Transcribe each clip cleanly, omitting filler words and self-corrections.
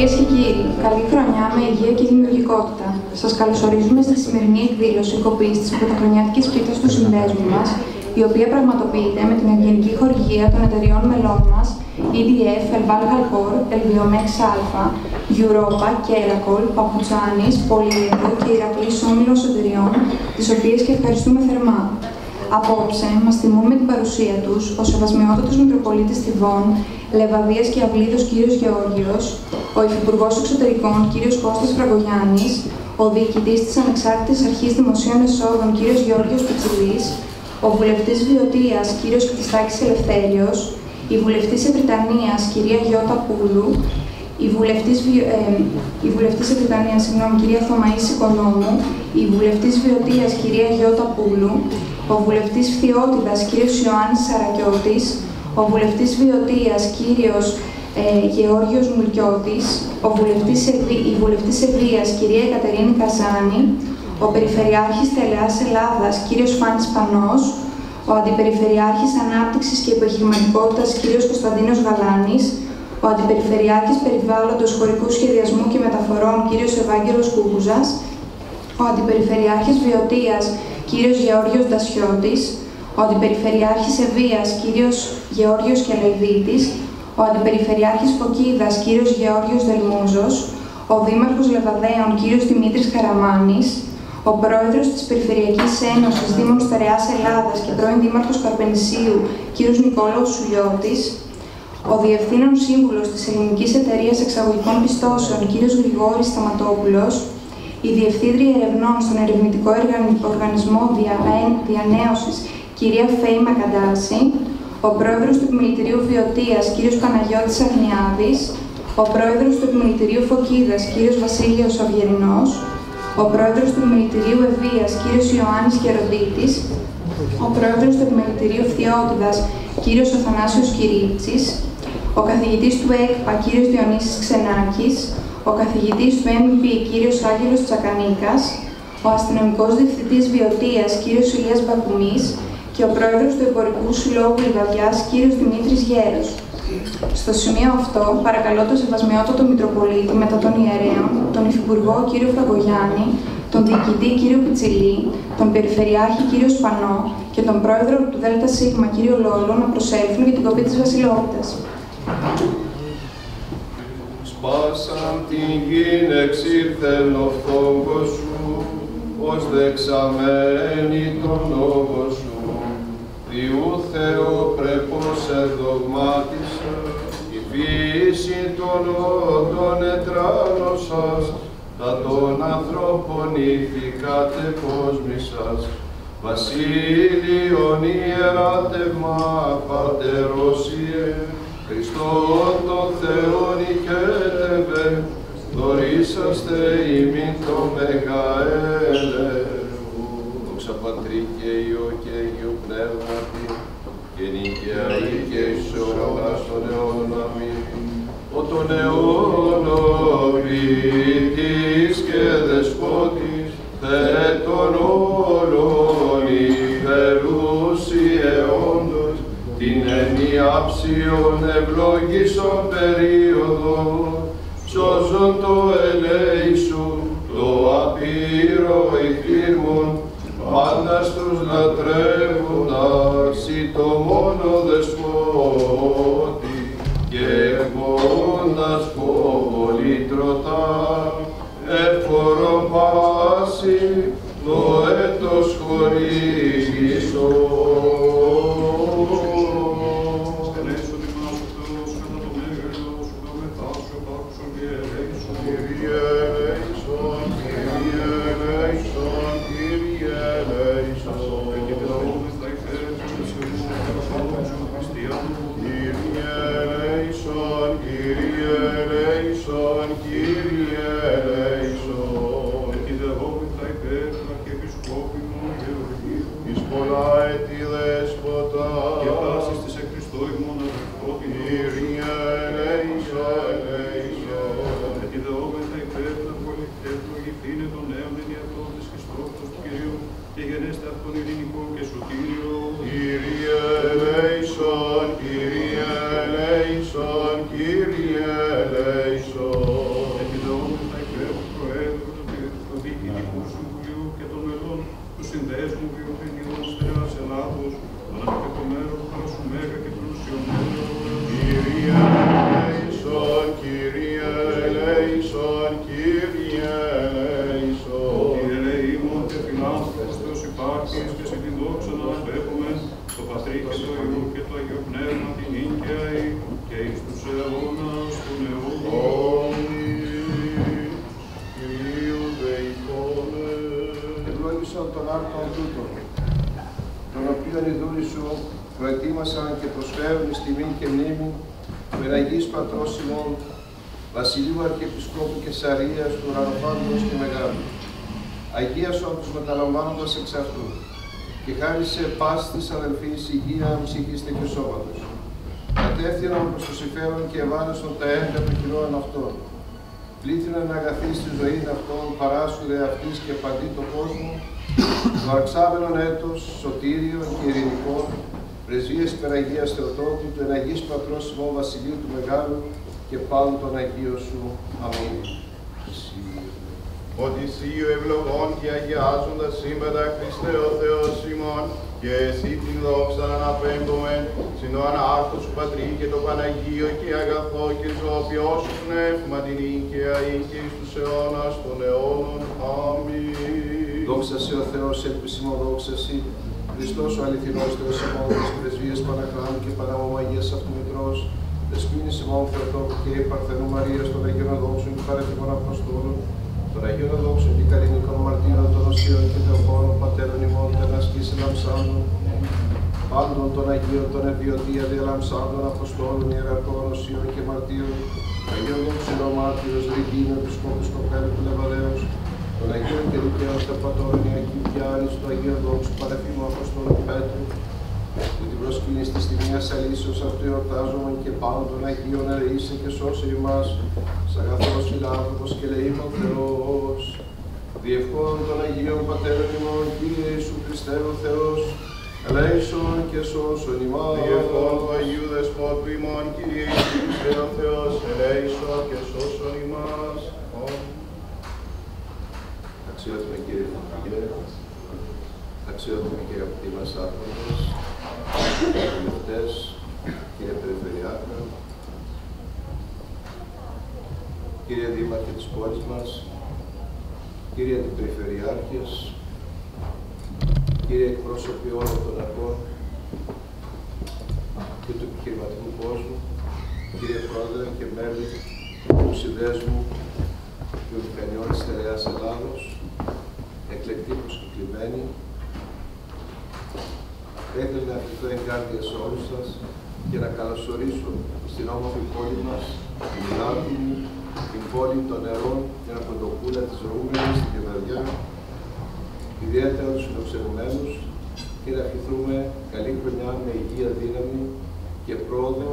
Κυρίες και κύριοι, καλή χρονιά με υγεία και δημιουργικότητα. Σας καλωσορίζουμε στη σημερινή εκδήλωση κοπής της πρωτοχρονιάτικης πίτας του συνδέσμου μας, η οποία πραγματοποιείται με την ευγενική χορηγία των εταιριών μελών μας, EDF, Elvalgalcor, Elviomex Alpha, Europa, Keracol, Papuchanis, Polyedo και Ηρακλής Όμιλος εταιριών, τις οποίες και ευχαριστούμε θερμά. Απόψε, μας τιμούν με την παρουσία τους ο Σεβασμιότατος Μητροπολίτης Θηβών, Λεβαδίας και Αυλίδος κ. Γεώργιος, ο Υφυπουργός Εξωτερικών κ. Κώστας Φραγκογιάννης, ο Διοικητής της Ανεξάρτητης Αρχής Δημοσίων Εσόδων κ. Γεώργιος Πιτσιλής, ο Βουλευτής Βιωτίας κ. Χριστάκης Ελευθέριος, η Βουλευτής Ευρυτανίας κ. Γιώτα Πούλου, η Βουλευτής Ευρυτανίας, κ. Θωμαΐς Οικονόμου, η Βουλευτής Βιωτίας κ. Γιώτα Πούλου, ο Βουλευτής Φθιώτιδας κ. Ιωάννης Σαρακιώτης, ο Βουλευτής Βιωτίας κ. Γεώργιος Μουρκιώτης, η Βουλευτής Ευβοίας κ. Κατερίνη Καζάνη, ο Περιφερειάρχης Τελεάς Ελλάδας κ. Φάνης Πανός, ο Αντιπεριφερειάρχης Ανάπτυξης και Επιχειρηματικότητας κ. Κωνσταντίνος Γαλάνης, ο Αντιπεριφερειάρχης Περιβάλλοντος, Χωρικού Σχεδιασμού και Μεταφορών κ. Ευάγγελος Κούκουζας, ο Αντιπεριφερειάρχης Βιωτίας κ. Γεώργιος Ντασιώτης, ο Αντιπεριφερειάρχης Ευβοίας κ. Γεώργιος Κελαϊδίτης, ο Αντιπεριφερειάρχης Φωκίδας κ. Γεώργιος Δελμούζος, ο Δήμαρχος Λεβαδέων κ. Δημήτρης Καραμάνης, ο Πρόεδρος της Περιφερειακής Ένωσης Δήμων Στερεάς Ελλάδας και πρώην Δήμαρχος Καρπενησίου κ. Νικόλαος Σουλιώτης, ο Διευθύνων Σύμβουλος της Ελληνικής Εταιρείας Εξαγωγικών Πιστώσεων κ. Γρηγόρης Σταματόπουλος, η Διευθύντρια Ερευνών στον Ερευνητικό Οργανισμό Διανέωσης κ. Φέη Μακαντάση, ο Πρόεδρος του Επιμελητηρίου Βιωτίας κ. Παναγιώτης Αγνιάδης, ο Πρόεδρος του Επιμελητηρίου Φωκίδας κ. Βασίλειος Αυγερινός, ο Πρόεδρος του Επιμελητηρίου Ευβοίας κ. Ιωάννης Γεροντίτης, ο Πρόεδρος του Επιμελητηρίου Φθιώτιδας κ. Αθανάσιος Κυρίτσης, ο Καθηγητής του ΕΚΠΑ κ. Διονύσης Ξενάκης, ο Καθηγητής του MEP κ. Άγγελος Τσακανίκας, ο Αστυνομικός Διευθυντής Βιωτίας κ. Ηλίας Μπακουμής και ο Πρόεδρος του Εμπορικού Συλλόγου Λιβαδιάς κ. Δημήτρης Γέρος. Στο σημείο αυτό, παρακαλώ τον Σεβασμιότατο Μητροπολίτη μετά των Ιερέων, τον Υφυπουργό κ. Φραγκογιάννη, τον Διοικητή κ. Πιτσιλή, τον Περιφερειάρχη κ. Σπανό και τον Πρόεδρο του ΔΣ κ. Λόλο να προσέλθουν για την κοπή της Βασιλόπιτας. Σπάσαν την γην εξήρθεν ο φόβος σου, ως δεξαμένη τον λόγο σου. Διού Θεό πρέπος εδογμάτισα, η φύση των όντων ετράνωσας, τα των ανθρώπων ηθικάτε κόσμησας. Βασίλειον ιεράτευμα πατερόσιε, Χριστόν το Θεόν οικέτευε, δωρήσαστε ημίν το Μεγαέλε. Δόξα Πατρί και Υιό και Αγίου Πνεύματι, και νίκαια ή και εις αιώνας των αιώνων. Αμήν. Ο των αιώνων ποιητής και δεσπότης, θέτων όλων υπερούς αιώντος, την ενιάψιον ευλογήσον περίοδο, σώζον το ελέησον, το απείρο ηχθήρμον, πάντα στους λατρεύοντας, ή το μόνο δεσπότη, και έχοντας πολύτρωτα, εφόρον πάση, το έτος χωρίσον. Και γενέστε αυτόν ειρηνικό και σωτήριο. Κύριε ελέησον, Κύριε ελέησον, Κύριε ελέησον. eleison, Kyrie eleison, Kyrie eleison. Κύριε ελεήμων και φιλάνθρωπος Θεός υπάρχεις και σε την δόξα να αναπέμπουμε το Πατρί και το Υιό και το Αγίο Πνεύμα την νίκαια και εις τους αιώνας των αιώνων. Κυρίου δεηθώνε. Ευλόγησον τον άρτον τούτον, τον οποίον οι δούλοι σου προετοίμασαν και προσφέρουν εις τιμήν και μνήμη του Εναγής Πατρός ημών, Βασιλείου Αρχιεπισκόπου Κεσαρίας του Ουρανοφάντος και Μεγάλου. Αγίασον τους μεταλαμβάνοντας εξ αυτού και χάρισε πάση της αδελφής υγεία ψυχήστε και σώματος. Κατεύθυνον προς το συμφέρον και ευάλωσον τα έργα των χειρών αυτών. Πλήθυνον να αγαθείς τη ζωή αυτών, παράσου δε αυτής και παντί το κόσμο, το αρξάμενον έτος, σωτήριον και ειρηνικών, πρεσβείες υπεραγίας Θεοτόκου, του Εναγής Πατρός ημών Βασιλείου του Μεγάλου και πάλου τον Αγίο σου. Αμήν. Ότι εσύ ο ευλογών και αγιάζοντας σύμπαντα Χριστέ ο Θεός ημών, και εσύ την δόξα να αναπέμπουμε, συν το ανάρτο σου Πατρί και το Παναγίο και αγαθό και ζωοποιό σου πνεύμα την νίκαια και εις τους αιώνας των αιώνων. Αμήν. Δόξα σε ο Θεός, ελπισιμό δόξα σε, Χριστός ο αληθινός Θεός ημών, της πρεσβείας Παναχράντου και Παναμωμαγίας Αυτομητρός, Δεσποίνης ημών Θεοτόκου και Παρθενού Μαρίας, των Αγίων Δόξων και Παρεθυμών Αποστόλων, των Αγίων Δόξων και Καλλινικών Μαρτύρων, των Οσίων και Θεοφώνων, Πατέρων ημών, Τενασκής ελαμψάντων, πάντων των Αγίων, των Ευβιωτία διαλαμψάντων, Αποστόλων, Ιεραρχών, Οσίων και Μαρτύρων, των Αγίων Δόξων Ρωμάτιος, Ρηγίνων, Επισκόπους Κοπέλου του Λεβαδέως, των Αγίων και Δικαίων Θεοπατώρων, Ιακίου Πιάνης, του Αγίου Δόξου Παρεθύμου Αποστόλου Πέτρου, που την προσκύνη της τιμίας αλήσεως αυτού εορτάζομαι και πάνω των Αγίων ελεήσε και σώσε ημάς, σαν αγαθός φιλάνθρωπος και ελεήμων Θεός. Διευχών των Αγίων Πατέρων ημών, Κύριε Ιησού Χριστέ ο Θεός, ελέησον και σώσον ημάς. Διευχών του Αγίου Δεσπότου ημών, Κύριε Ιησού Χριστέ ο Θεός, ελέησον και σώσον ημάς. Αξιότιμε κύριε Υπουργέ, αξιότιμοι και αγαπητοί μας άρχοντες, βουλευτές, κύριε Περιφερειάρχα, κύριε Δήμαρχε της πόλης μας, κύριε Αντιπεριφερειάρχες, κύριε εκπρόσωποι όλων των αρχών και του επιχειρηματικού κόσμου, κύριε Πρόεδρε και μέλη του Συνδέσμου Βιομηχανιών της Στερεάς Ελλάδος, εκλεκτοί προσκεκλημένοι, θα ήθελα να ευχηθώ εγκάρδια σε όλους σας και να καλωσορίσω στην όμορφη πόλη μας, την Λάμπη, την πόλη των νερών, την Αποντοκούλα της Ρούμενης, την Κεβαδιά, ιδιαίτερα τους φιλοξενουμένους, και να ευχηθούμε καλή χρονιά με υγεία, δύναμη και πρόοδο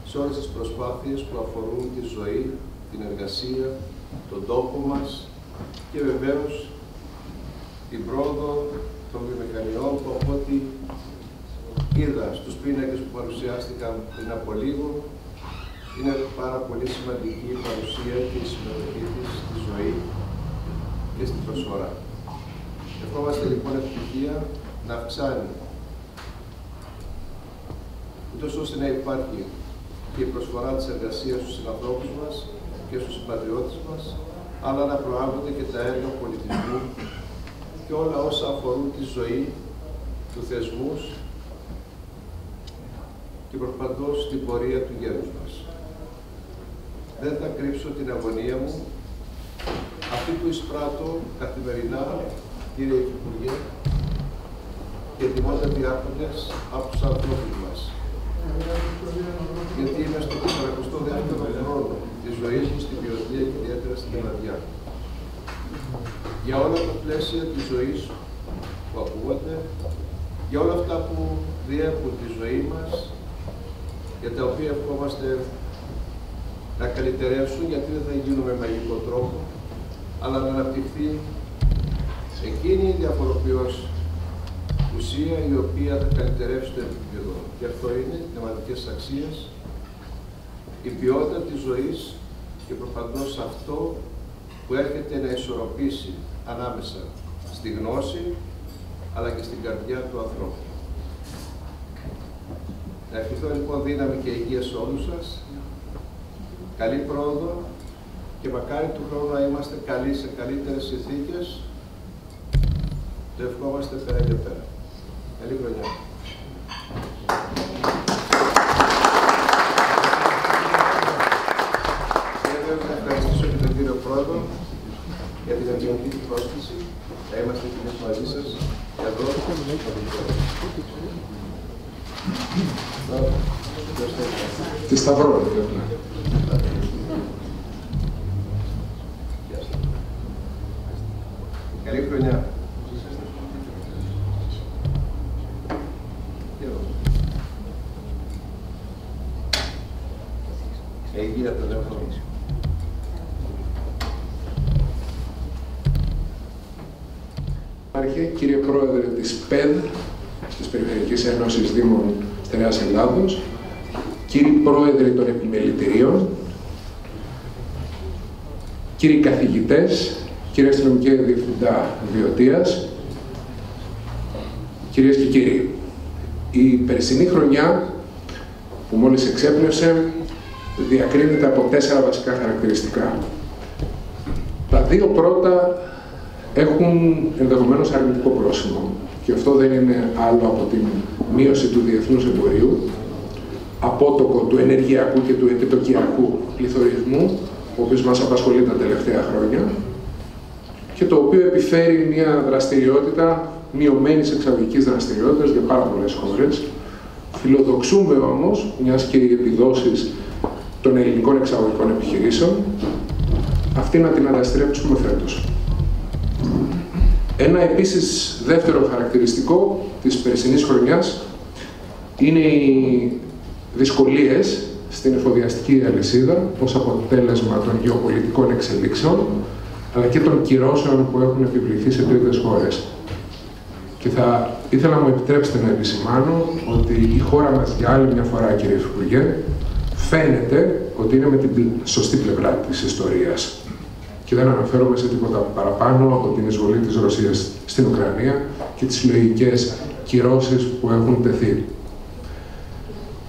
σε όλες τις προσπάθειες που αφορούν τη ζωή, την εργασία, τον τόπο μας και βεβαίως την πρόοδο των βιομηχανιών που, από ό,τι είδα στους πίνακες που παρουσιάστηκαν πριν από λίγο, είναι πάρα πολύ σημαντική η παρουσία και η συμμετοχή της στη ζωή και στην προσφορά. Ευχόμαστε λοιπόν ευτυχία να αυξάνει, ούτως ώστε να υπάρχει και η προσφορά της εργασίας στους συνανθρώπους μας και στους συμπατριώτες μας, αλλά να προάγονται και τα έργα πολιτισμού και όλα όσα αφορούν τη ζωή του θεσμούς και προσπαθώ στην πορεία του γέρους μας. Δεν θα κρύψω την αγωνία μου, αυτή που εισπράττω καθημερινά, κύριε Υφυπουργέ, και τιμότατοι άρχοντες από τους ανθρώπους μας. Γιατί είμαι στο 42ο χρόνο της ζωής μου στην Βιωτία και ιδιαίτερα στην Ελλαδιά. Για όλα τα πλαίσια της ζωής που ακούγονται, για όλα αυτά που διέπουν τη ζωή μας, για τα οποία ευχόμαστε να καλυτερεύσουν, γιατί δεν θα γίνουν με μαγικό τρόπο, αλλά να αναπτυχθεί εκείνη η διαφοροποιώς ουσία η οποία θα καλυτερεύσει το επίπεδο. Και αυτό είναι οι πνευματικές αξίες, η ποιότητα της ζωής και προφανώς αυτό που έρχεται να ισορροπήσει ανάμεσα στη γνώση αλλά και στην καρδιά του ανθρώπου. Να ευχηθώ λοιπόν δύναμη και υγεία σε όλους σας, καλή πρόοδο και μακάρι του χρόνου να είμαστε καλοί σε καλύτερες συνθήκες. Το ευχόμαστε πέρα και πέρα. Καλή χρονιά. Θέλω να ευχαριστήσω και τον κύριο Πρόεδρο για την ευγενική του πρόσκληση. Θα είμαστε εκεί μαζί σας εδώ. Τη Σταυρό. Καλή χρονιά. Υγεία τον εύχομαι. Κύριε Πρόεδρε της ΠΕΔ, της Περιφερειακής Ένωσης Δήμων Στερεάς Ελλάδος, κύριοι Πρόεδροι των Επιμελητηρίων, κύριοι καθηγητές, κύριε αστυνομικέ διευθυντά Βιωτίας, κυρίες και κύριοι, η περσινή χρονιά που μόλις εξέπνευσε διακρίνεται από 4 βασικά χαρακτηριστικά. Τα 2 πρώτα έχουν ενδεχομένως αρνητικό πρόσημο και αυτό δεν είναι άλλο από την μείωση του διεθνούς εμπορίου, απότοκο του ενεργειακού και του επιτοκιακού πληθωρισμού, ο οποίος μας απασχολεί τα τελευταία χρόνια και το οποίο επιφέρει μια δραστηριότητα μειωμένης εξαγωγικής δραστηριότητας για πάρα πολλές χώρες. Φιλοδοξούμε όμως, μιας και οι επιδόσεις των ελληνικών εξαγωγικών επιχειρήσεων, αυτή να την ανταστρέψουμε φέτος. Ένα επίσης δεύτερο χαρακτηριστικό της περσινής χρονιάς είναι οι δυσκολίες στην εφοδιαστική αλυσίδα ως αποτέλεσμα των γεωπολιτικών εξελίξεων αλλά και των κυρώσεων που έχουν επιβληθεί σε τρίτες χώρες. Και θα ήθελα να μου επιτρέψετε να επισημάνω ότι η χώρα μας για άλλη μια φορά, κύριε Υπουργέ, φαίνεται ότι είναι με την σωστή πλευρά της ιστορίας. Και δεν αναφέρομαι σε τίποτα παραπάνω από την εισβολή της Ρωσίας στην Ουκρανία και τις συλλογικές κυρώσεις που έχουν τεθεί.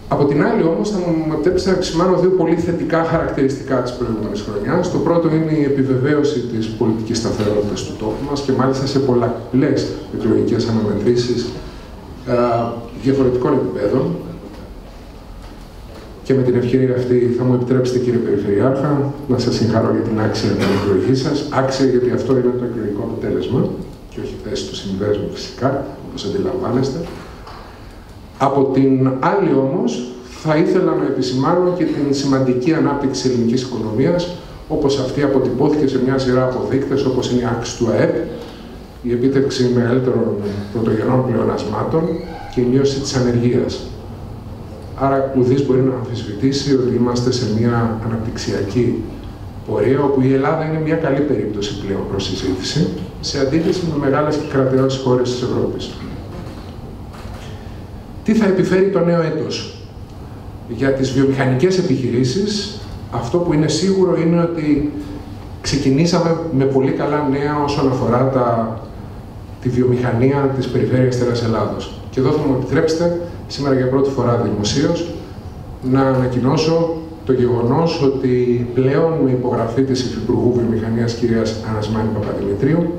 Από την άλλη όμως θα μου επιτρέψετε να επισημάνω 2 πολύ θετικά χαρακτηριστικά της προηγούμενης χρονιάς. Το πρώτο είναι η επιβεβαίωση της πολιτικής σταθερότητας του τόπου μας και μάλιστα σε πολλαπλές εκλογικές αναμετρήσεις διαφορετικών επιπέδων. Και με την ευκαιρία αυτή θα μου επιτρέψετε, κύριε Περιφερειάρχα, να σας συγχαρώ για την άξια την εκλογή σας. Άξια γιατί αυτό είναι το εκλογικό αποτέλεσμα και όχι θέση του συνδέσμου φυσικά, όπως αντιλαμβάνεστε. Από την άλλη όμως, θα ήθελα να επισημάνω και την σημαντική ανάπτυξη της ελληνικής οικονομίας, όπως αυτή αποτυπώθηκε σε μια σειρά από δείκτες, όπως είναι η αύξηση του ΑΕΠ, η επίτευξη μεγαλύτερων πρωτογενών πλεονασμάτων και η μείωση της ανεργίας. Άρα, ουδής μπορεί να αμφισβητήσει ότι είμαστε σε μια αναπτυξιακή πορεία, όπου η Ελλάδα είναι μια καλή περίπτωση πλέον προς συζήτηση, σε αντίθεση με μεγάλες και κρατεώδεις χώρες της Ευρώπης. Τι θα επιφέρει το νέο έτος? Για τις βιομηχανικές επιχειρήσεις, αυτό που είναι σίγουρο είναι ότι ξεκινήσαμε με πολύ καλά νέα όσον αφορά τη βιομηχανία της περιφέρειας Στερεάς Ελλάδος. Και εδώ θα μου επιτρέψετε, σήμερα για πρώτη φορά δημοσίως, να ανακοινώσω το γεγονός ότι πλέον με υπογραφή της Υφυπουργού Βιομηχανίας κυρίας Ανασμάνη Παπαδημητρίου,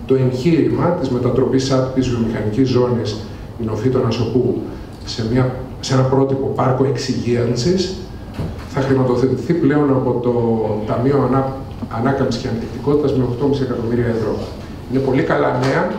το εγχείρημα της μετατροπής άτυπης βιομηχανικής ζώνης Ινοφύτων Ασοπού σε ένα πρότυπο πάρκο εξυγίανσης θα χρηματοδοτηθεί πλέον από το Ταμείο Ανάκαμψης και Ανθεκτικότητας με 8,5 εκατομμύρια ευρώ. Είναι πολύ καλά νέα.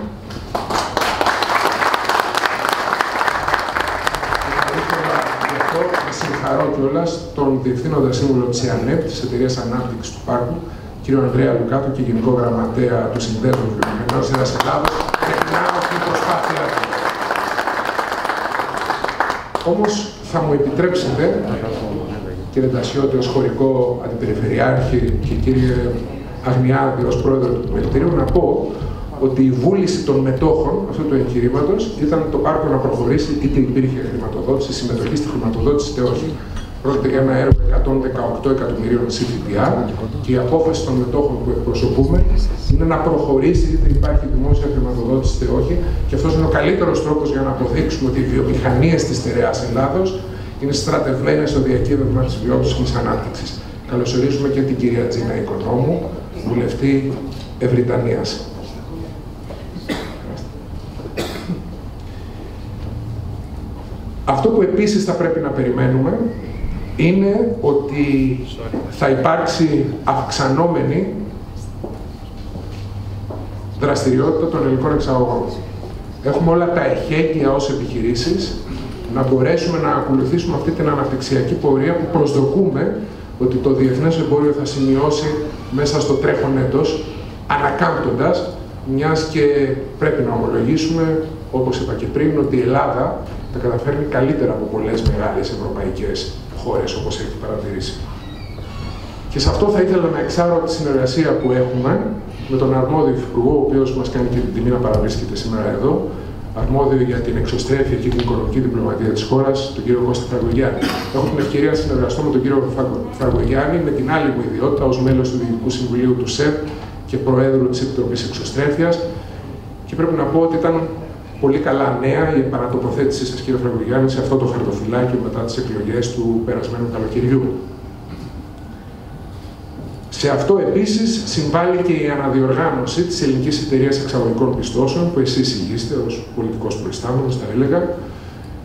Γι' αυτό συγχαρώ κιόλας τον Διευθύνοντα Σύμβουλο της ΕΑΝΕΠ, της Εταιρείας Ανάπτυξης του Πάρκου, κύριο Ανδρέα Λουκάτου και Γενικό Γραμματέα του Συνδέσμου Βιομηχανιών Στερεάς Ελλάδος, για την άμεση προσπάθεια του. Όμως θα μου επιτρέψετε, κύριε Τασιώτη, ως χωρικό αντιπεριφερειάρχη και κύριε Αγνιάδη ως πρόεδρο του Επιμελητηρίου, να πω ότι η βούληση των μετόχων αυτού του εγχειρήματος ήταν το πάρκο να προχωρήσει, είτε υπήρχε χρηματοδότηση, συμμετοχή στη χρηματοδότηση, είτε όχι. Πρόκειται για ένα έργο 118 εκατομμυρίων CFDR και η απόφαση των μετόχων που εκπροσωπούμε είναι να προχωρήσει, είτε υπάρχει δημόσια χρηματοδότηση, είτε όχι. Και αυτός είναι ο καλύτερος τρόπος για να αποδείξουμε ότι οι βιομηχανίες της Στερεάς Ελλάδος είναι στρατευμένες στο διακύβευμα της βιώσιμης ανάπτυξης. Καλωσορίζουμε και την κυρία Τζίνα Οικονόμου, βουλευτή Ευρυτανίας. Αυτό που επίσης θα πρέπει να περιμένουμε είναι ότι θα υπάρξει αυξανόμενη δραστηριότητα των ελληνικών εξαγωγών. Έχουμε όλα τα εχέγγυα ως επιχειρήσεις να μπορέσουμε να ακολουθήσουμε αυτή την αναπτυξιακή πορεία που προσδοκούμε ότι το διεθνές εμπόριο θα σημειώσει μέσα στο τρέχον έτος, ανακάμπτοντας, μιας και πρέπει να ομολογήσουμε, όπως είπα και πριν, ότι η Ελλάδα τα καταφέρνει καλύτερα από πολλές μεγάλες ευρωπαϊκές χώρες, όπως έχει παρατηρήσει. Και σε αυτό θα ήθελα να εξάρω τη συνεργασία που έχουμε με τον αρμόδιο υφυπουργό, ο οποίος μας κάνει και την τιμή να παραβρίσκεται σήμερα εδώ, αρμόδιο για την εξωστρέφεια και την οικονομική διπλωματία της χώρας, τον κύριο Κώστα Φραγκογιάννη. Έχω την ευκαιρία να συνεργαστώ με τον κύριο Φραγκογιάννη με την άλλη μου ιδιότητα ως μέλος του Διοικητικού Συμβουλίου του ΣΕΠ και Προέδρου της Επιτροπής Εξωστρέφειας. Και πρέπει να πω ότι ήταν πολύ καλά νέα η επανατοποθέτησή σας, κύριε Φραγκογιάννη, σε αυτό το χαρτοφυλάκιο μετά τις εκλογές του περασμένου καλοκαιριού. Σε αυτό επίσης συμβάλλει και η αναδιοργάνωση της Ελληνικής Εταιρείας Εξαγωγικών Πιστώσεων, που εσείς ηγείστε ως πολιτικός προϊστάμενος, θα έλεγα.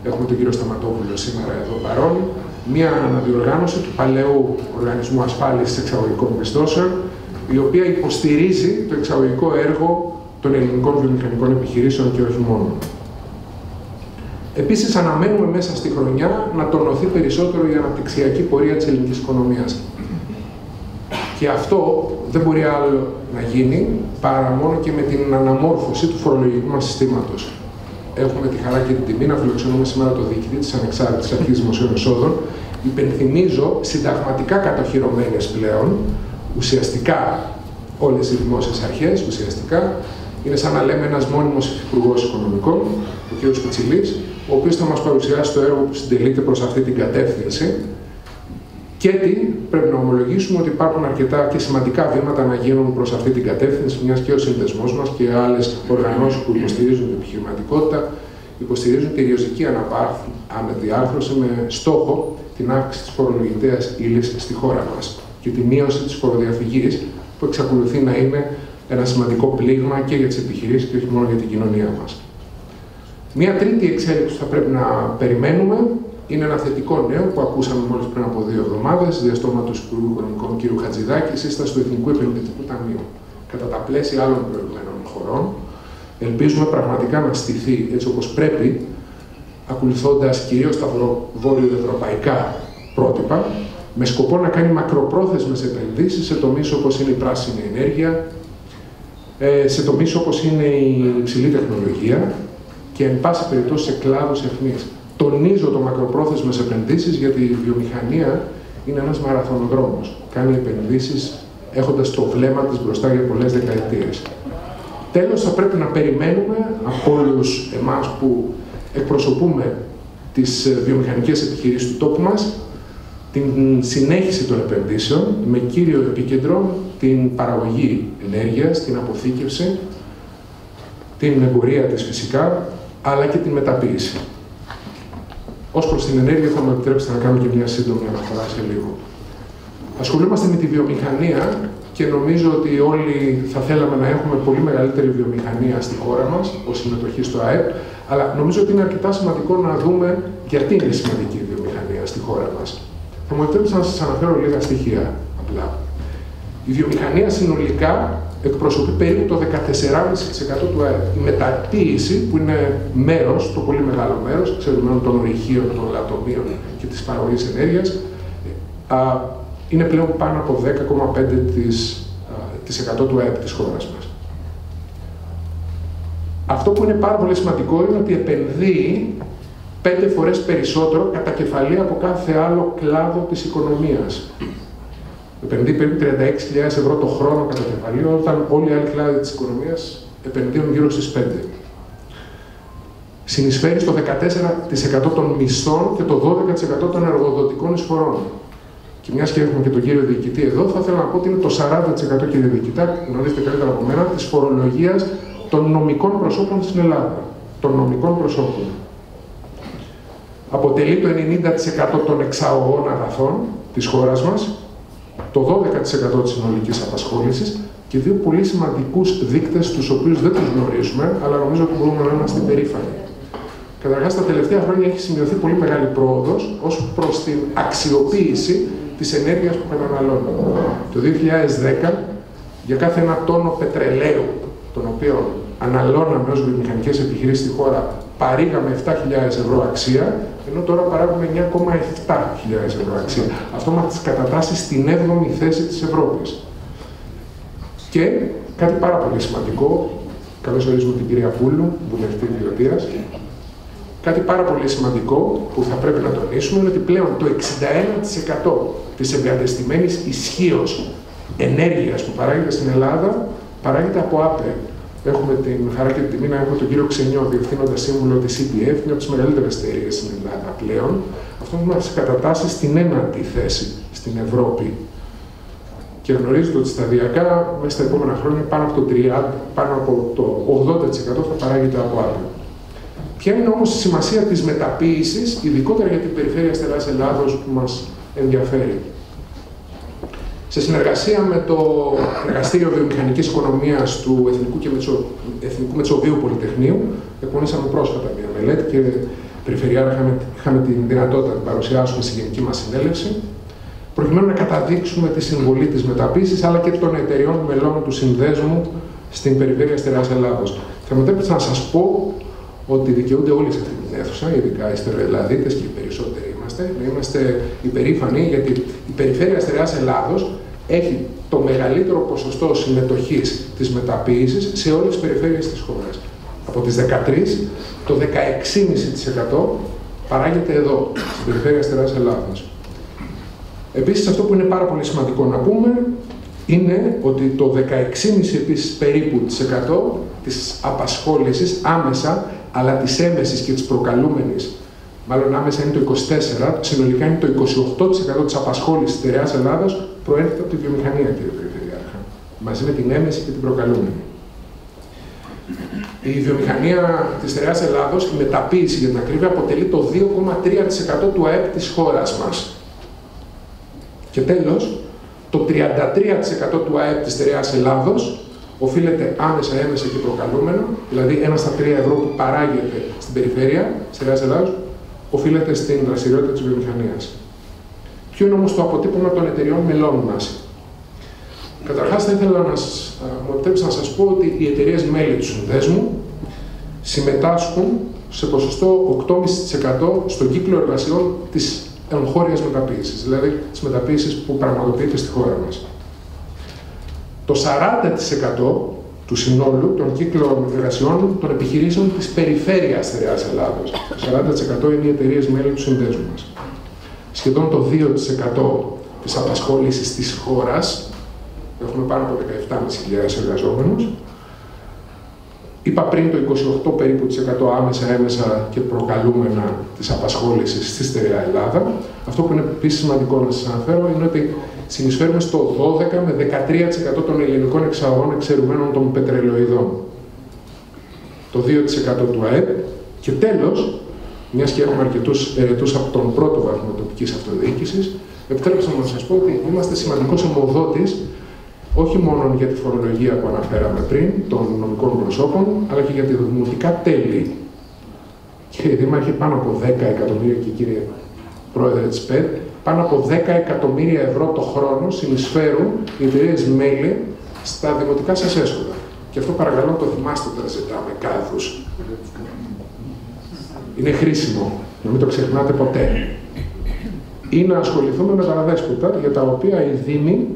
Έχουμε τον κύριο Σταματόπουλο σήμερα εδώ παρόν. Μία αναδιοργάνωση του παλαιού Οργανισμού Ασφάλισης Εξαγωγικών Πιστώσεων, η οποία υποστηρίζει το εξαγωγικό έργο των ελληνικών βιομηχανικών επιχειρήσεων και όχι μόνο. Επίσης, αναμένουμε μέσα στη χρονιά να τονωθεί περισσότερο η αναπτυξιακή πορεία της ελληνικής οικονομίας. Και αυτό δεν μπορεί άλλο να γίνει παρά μόνο και με την αναμόρφωση του φορολογικού μας συστήματος. Έχουμε τη χαρά και την τιμή να φιλοξενούμε σήμερα το διοικητή της Ανεξάρτητης Αρχής Δημοσίων Εσόδων. Υπενθυμίζω, συνταγματικά κατοχυρωμένες πλέον, ουσιαστικά όλες οι δημόσιες αρχές, ουσιαστικά, είναι σαν να λέμε ένας μόνιμος υφυπουργός οικονομικών, ο κ. Πιτσιλής, ο οποίος θα μας παρουσιάσει το έργο που συντελείται προς αυτή την κατεύθυνση. Και πρέπει να ομολογήσουμε ότι υπάρχουν αρκετά και σημαντικά βήματα να γίνουν προς αυτή την κατεύθυνση, μιας και ο σύνδεσμός μας και άλλες οργανώσεις που υποστηρίζουν την επιχειρηματικότητα, υποστηρίζουν τη ριζική αναδιάρθρωση με στόχο την αύξηση της φορολογητέας ύλης στη χώρα μας και τη μείωση της φοροδιαφυγής, που εξακολουθεί να είναι ένα σημαντικό πλήγμα και για τις επιχειρήσεις και όχι μόνο για την κοινωνία μας. Μία τρίτη εξέλιξη που θα πρέπει να περιμένουμε είναι ένα θετικό νέο που ακούσαμε μόλις πριν από 2 εβδομάδες, διαστόματος του Υπουργού Οικονομικών κ. Χατζηδάκη, σύσταση του Εθνικού Επενδυτικού Ταμείου. Κατά τα πλαίσια άλλων προηγουμένων χωρών, ελπίζουμε πραγματικά να στηθεί έτσι όπως πρέπει, ακολουθώντας κυρίως τα βόρειο-ευρωπαϊκά πρότυπα, με σκοπό να κάνει μακροπρόθεσμες επενδύσεις σε τομείς όπως είναι η πράσινη ενέργεια, σε τομείς όπως είναι η υψηλή τεχνολογία και, εν πάση περιπτώσει, σε κλάδους αιχμής. Τονίζω το μακροπρόθεσμες επενδύσεις, γιατί η βιομηχανία είναι ένας μαραθωνοδρόμος. Κάνει επενδύσεις έχοντας το βλέμμα της μπροστά για πολλές δεκαετίες. Τέλος, θα πρέπει να περιμένουμε από όλους εμάς που εκπροσωπούμε τις βιομηχανικές επιχειρήσεις του τόπου μας την συνέχιση των επενδύσεων με κύριο επίκεντρο την παραγωγή ενέργειας, την αποθήκευση, την εμπορία της φυσικά, αλλά και την μεταποίηση. Ως προς την ενέργεια θα μου επιτρέψετε να κάνω και μια σύντομη αναφορά σε λίγο. Ασχολούμαστε με τη βιομηχανία και νομίζω ότι όλοι θα θέλαμε να έχουμε πολύ μεγαλύτερη βιομηχανία στη χώρα μας, ως συμμετοχή στο ΑΕΠ, αλλά νομίζω ότι είναι αρκετά σημαντικό να δούμε γιατί είναι σημαντική η βιομηχανία στη χώρα μας. Θα μου επιτρέψετε να σας αναφέρω λίγα στοιχεία απλά. Η βιομηχανία συνολικά εκπροσωπεί περίπου το 14,5% του ΑΕΠ. Η μεταποίηση, που είναι μέρος, το πολύ μεγάλο μέρος, ξέρουμε των ορυχείων, των λατομείων και της παραγωγής ενέργειας, είναι πλέον πάνω από 10,5% του ΑΕΠ της χώρας μας. Αυτό που είναι πάρα πολύ σημαντικό είναι ότι επενδύει 5 φορές περισσότερο κατά κεφαλή από κάθε άλλο κλάδο της οικονομίας. Επενδύει περίπου 36.000 ευρώ το χρόνο κατά κεφαλή, όταν όλοι οι άλλοι κλάδοι της οικονομίας επενδύουν γύρω στις 5. Συνεισφέρει στο 14% των μισθών και το 12% των εργοδοτικών εισφορών. Και μιας και έχουμε και τον κύριο διοικητή εδώ, θα ήθελα να πω ότι είναι το 40%, κύριε διοικητά, γνωρίζετε καλύτερα από μένα, της φορολογίας των νομικών προσώπων στην Ελλάδα. Των νομικών προσώπων. αποτελεί το 90% των εξαγωγών αγαθών της χώρας μας, το 12% της συνολικής απασχόλησης και δύο πολύ σημαντικούς δείκτες, τους οποίους δεν τους γνωρίζουμε, αλλά νομίζω ότι μπορούμε να είμαστε περήφανοι. Καταρχάς, τα τελευταία χρόνια έχει σημειωθεί πολύ μεγάλη πρόοδος ως προς την αξιοποίηση της ενέργειας που καταναλώνουμε. Το 2010, για κάθε ένα τόνο πετρελαίου, τον οποίο αναλώναμε ως βιομηχανικές επιχειρήσεις στη χώρα, παρήγαμε 7.000 ευρώ αξία, ενώ τώρα παράγουμε 9,7.000 ευρώ αξία. Αυτό μας κατατάσσει στην 7η θέση της Ευρώπης. Και κάτι πάρα πολύ σημαντικό, καλώς ορίζουμε την κυρία Πούλου, βουλευτή Βιωτίας. Κάτι πάρα πολύ σημαντικό που θα πρέπει να τονίσουμε είναι ότι πλέον το 61% της εγκατεστημένης ισχύως ενέργειας που παράγεται στην Ελλάδα παράγεται από ΑΠΕ. Έχουμε την χαρά και την τιμή να έχουμε τον κύριο Ξενιό, διευθύνοντα σύμβουλο της EDF, μια από τις μεγαλύτερες εταιρείες στην Ελλάδα πλέον. Αυτό μας κατατάσσει στην 1η θέση στην Ευρώπη. Και γνωρίζετε ότι σταδιακά μέσα στα επόμενα χρόνια πάνω από το 80% θα παράγεται από ΑΠΕ. Ποια είναι όμως η σημασία της μεταποίησης, ειδικότερα για την περιφέρεια Στερεάς Ελλάδος που μας ενδιαφέρει? Σε συνεργασία με το Εργαστήριο Βιομηχανικής Οικονομίας του Εθνικού Μετσοβίου Πολυτεχνείου, εκπονήσαμε πρόσφατα μια μελέτη και περιφερειάρα είχαμε την δυνατότητα να την παρουσιάσουμε στη γενική μας συνέλευση, προκειμένου να καταδείξουμε τη συμβολή της μεταποίησης αλλά και των εταιριών μελών του συνδέσμου στην περιφέρεια Στερεάς Ελλάδος. Θα μου επιτρέψετε να σας πω ότι δικαιούνται όλοι σε αυτή την αίθουσα, ειδικά οι Στερεοελλαδίτες και οι περισσότεροι να είμαστε υπερήφανοι, γιατί η περιφέρεια Στερεάς Ελλάδος έχει το μεγαλύτερο ποσοστό συμμετοχής της μεταποίησης σε όλες τις περιφέρειες της χώρας. Από τις 13, το 16,5% παράγεται εδώ, στην περιφέρεια Στερεάς Ελλάδος. Επίσης, αυτό που είναι πάρα πολύ σημαντικό να πούμε είναι ότι το 16,5% επίσης περίπου της απασχόλησης άμεσα, αλλά της έμεσης και της προκαλούμενης, μάλλον άμεσα είναι το 24%, συνολικά είναι το 28% της απασχόλησης της Στερεάς Ελλάδος προέρχεται από τη βιομηχανία, κύριε Περιφερειάρχα, μαζί με την έμεση και την προκαλούμενη. Η βιομηχανία της Στερεάς Ελλάδος, η μεταποίηση για την ακρίβεια, αποτελεί το 2,3% του ΑΕΠ της χώρας μας. Και τέλος, το 33% του ΑΕΠ της Στερεάς Ελλάδος οφείλεται άμεσα, έμεσα και προκαλούμενο, δηλαδή 1 στα 3 ευρώ που παράγεται στην περιφέρεια Στερεάς Ελλάδος, οφείλεται στην δραστηριότητα της βιομηχανίας. Ποιο είναι όμως το αποτύπωμα των εταιριών μελών μας? Καταρχάς, θα ήθελα να μου επιτρέψετε να σας πω ότι οι εταιρείες μέλη του συνδέσμου συμμετάσχουν σε ποσοστό 8,5% στον κύκλο εργασιών της εγχώριας μεταποίησης, δηλαδή της μεταποίησης που πραγματοποιείται στη χώρα μας. Το 40% του συνόλου των κύκλων εργασιών των επιχειρήσεων της περιφέρειας Στερεάς Ελλάδος. Το 40% είναι οι εταιρείες μέλη του συνδέσμου μας. Σχεδόν το 2% της απασχόλησης της χώρας, έχουμε πάνω από 17.500 εργαζόμενους. Είπα πριν το 28 περίπου άμεσα, έμεσα και προκαλούμενα της απασχόλησης στη Στερεά Ελλάδα. Αυτό που είναι επίσης σημαντικό να σας αναφέρω είναι ότι συνεισφέρουμε στο 12 με 13% των ελληνικών εξαγωγών εξαιρουμένων των πετρελαιοειδών. Το 2% του ΑΕΠ. Και τέλος, μιας και έχουμε αρκετούς ερετούς από τον πρώτο βαθμό τοπικής αυτοδιοίκησης, επιτρέψτε μου να σας πω ότι είμαστε σημαντικός αιμοδότης όχι μόνο για τη φορολογία που αναφέραμε πριν, των νομικών προσώπων, αλλά και για τη δημοτικά τέλη. Κύριε Δήμαρχε, πάνω από 10 εκατομμύρια και κύριε Πρόεδρε της ΠΕΔ, πάνω από 10 εκατομμύρια ευρώ το χρόνο συνεισφέρουν οι εταιρείες μέλη στα δημοτικά σας έσοδα. Και αυτό παρακαλώ το θυμάστε όταν ζητάμε κάδους. Είναι χρήσιμο, να μην το ξεχνάτε ποτέ. Ή να ασχοληθούμε με τα αδέσποτα, για τα οποία οι Δήμοι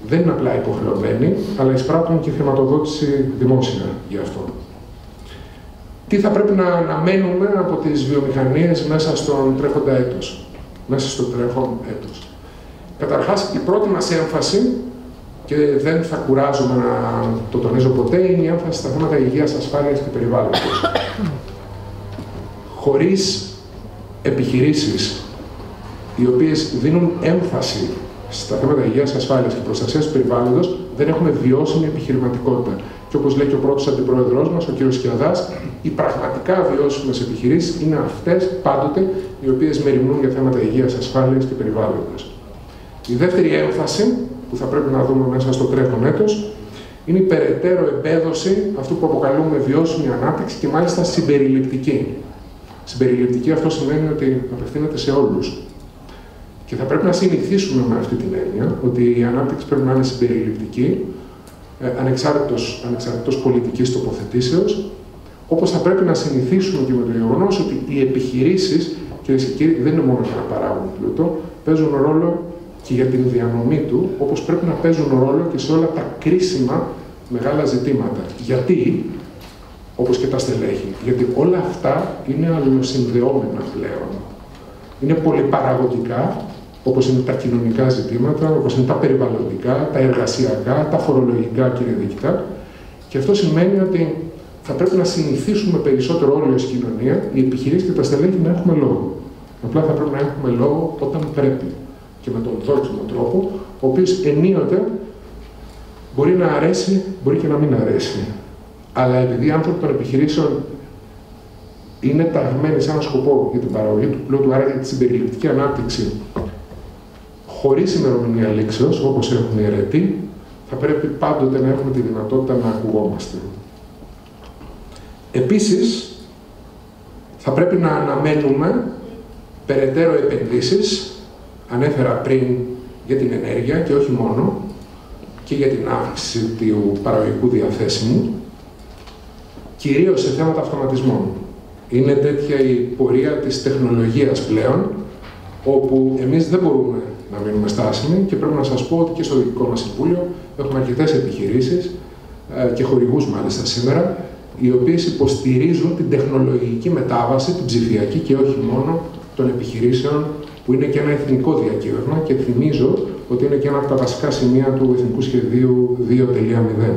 δεν είναι απλά υποχρεωμένοι, αλλά εισπράττουν και χρηματοδότηση δημόσια γι' αυτό. Τι θα πρέπει να αναμένουμε από τις βιομηχανίες μέσα στον τρέχοντα έτος, μέσα στο τρέχον έτος? Καταρχάς, η πρώτη μας έμφαση, και δεν θα κουράζομαι να το τονίζω ποτέ, είναι η έμφαση στα θέματα υγείας, ασφάλειας και περιβάλλοντος. Χωρίς επιχειρήσεις οι οποίες δίνουν έμφαση στα θέματα υγείας, ασφάλειας και προστασίας του περιβάλλοντος, δεν έχουμε βιώσιμη επιχειρηματικότητα. Και όπως λέει και ο πρώτος αντιπρόεδρός μας, ο κ. Σκιαδάς, οι πραγματικά βιώσιμες επιχειρήσεις είναι αυτές πάντοτε οι οποίες μεριμνούν για θέματα υγείας, ασφάλειας και περιβάλλοντος. Η δεύτερη έμφαση που θα πρέπει να δούμε μέσα στο τρέχον έτος είναι η περαιτέρω εμπέδωση αυτού που αποκαλούμε βιώσιμη ανάπτυξη και μάλιστα συμπεριληπτική. Συμπεριληπτική αυτό σημαίνει ότι απευθύνεται σε όλους. Και θα πρέπει να συνηθίσουμε με αυτή την έννοια ότι η ανάπτυξη πρέπει να είναι συμπεριληπτική, ανεξαρτήτως πολιτικής τοποθετήσεως, όπως θα πρέπει να συνηθίσουμε και με το γεγονός ότι οι επιχειρήσεις, κυρίες και κύριοι, δεν είναι μόνο για να παράγουν πλούτο, παίζουν ρόλο και για την διανομή του, όπως πρέπει να παίζουν ρόλο και σε όλα τα κρίσιμα μεγάλα ζητήματα. Γιατί, όπως και τα στελέχη, γιατί όλα αυτά είναι αλληλοσυνδεόμενα πλέον. Είναι πολυπαραγωγικά, όπως είναι τα κοινωνικά ζητήματα, όπως είναι τα περιβαλλοντικά, τα εργασιακά, τα φορολογικά και διοικητικά. Και αυτό σημαίνει ότι θα πρέπει να συνηθίσουμε περισσότερο όλοι ως κοινωνία, οι επιχειρήσεις και τα στελέχη να έχουμε λόγο. Απλά θα πρέπει να έχουμε λόγο όταν πρέπει και με τον δόκιμο τρόπο, ο οποίος ενίοτε μπορεί να αρέσει, μπορεί και να μην αρέσει. Αλλά επειδή οι άνθρωποι των επιχειρήσεων είναι ταγμένοι σε έναν σκοπό για την παραγωγή του πλούτου, άρα για τη συμπεριληπτική ανάπτυξη, χωρίς ημερομηνία λήξεως, όπως έχουν οι αιρετοί, θα πρέπει πάντοτε να έχουμε τη δυνατότητα να ακουγόμαστε. Επίσης, θα πρέπει να αναμένουμε περαιτέρω επενδύσεις, ανέφερα πριν για την ενέργεια και όχι μόνο, και για την αύξηση του παραγωγικού διαθέσιμου, κυρίως σε θέματα αυτοματισμών. Είναι τέτοια η πορεία της τεχνολογίας πλέον, όπου εμείς δεν μπορούμε να μείνουμε στάσιμοι και πρέπει να σας πω ότι και στο Διοικητικό μας Συμβούλιο έχουμε αρκετές επιχειρήσεις και χορηγούς μάλιστα σήμερα, οι οποίες υποστηρίζουν την τεχνολογική μετάβαση, την ψηφιακή και όχι μόνο των επιχειρήσεων, που είναι και ένα εθνικό διακύβευμα και θυμίζω ότι είναι και ένα από τα βασικά σημεία του Εθνικού Σχεδίου 2.0.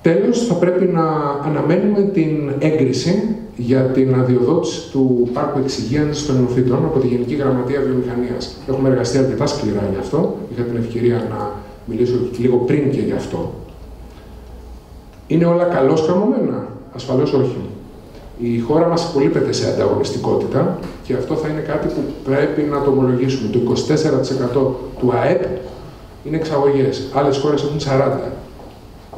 Τέλος, θα πρέπει να αναμένουμε την έγκριση για την αδειοδότηση του πάρκου εξυγίανσης των ενοφύτων από τη Γενική Γραμματεία Βιομηχανίας. Έχουμε εργαστεί αρκετά σκληρά γι' αυτό. Είχα την ευκαιρία να μιλήσω λίγο πριν και γι' αυτό. Είναι όλα καλώς καμωμένα? Ασφαλώς όχι. Η χώρα μας υπολείπεται σε ανταγωνιστικότητα και αυτό θα είναι κάτι που πρέπει να το ομολογήσουμε. Το 24% του ΑΕΠ είναι εξαγωγές. Άλλες χώρες έχουν 40%.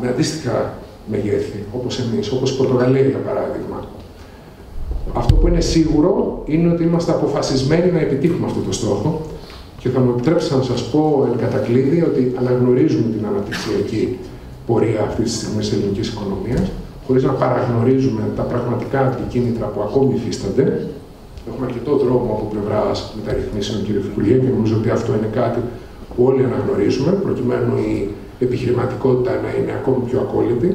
Με αντίστοιχα μεγέθη, όπως εμείς, όπως η Πορτογαλία για παράδειγμα. Αυτό που είναι σίγουρο είναι ότι είμαστε αποφασισμένοι να επιτύχουμε αυτό το στόχο και θα μου επιτρέψετε να σας πω εν κατακλείδη ότι αναγνωρίζουμε την αναπτυξιακή πορεία αυτή τη στιγμή της ελληνικής οικονομίας, χωρίς να παραγνωρίζουμε τα πραγματικά αντικίνητρα που ακόμη υφίστανται. Έχουμε αρκετό δρόμο από πλευράς μεταρρυθμίσεων, κύριε Υπουργέ, και νομίζω ότι αυτό είναι κάτι που όλοι αναγνωρίζουμε, προκειμένου η επιχειρηματικότητα να είναι ακόμη πιο ακόλυτη.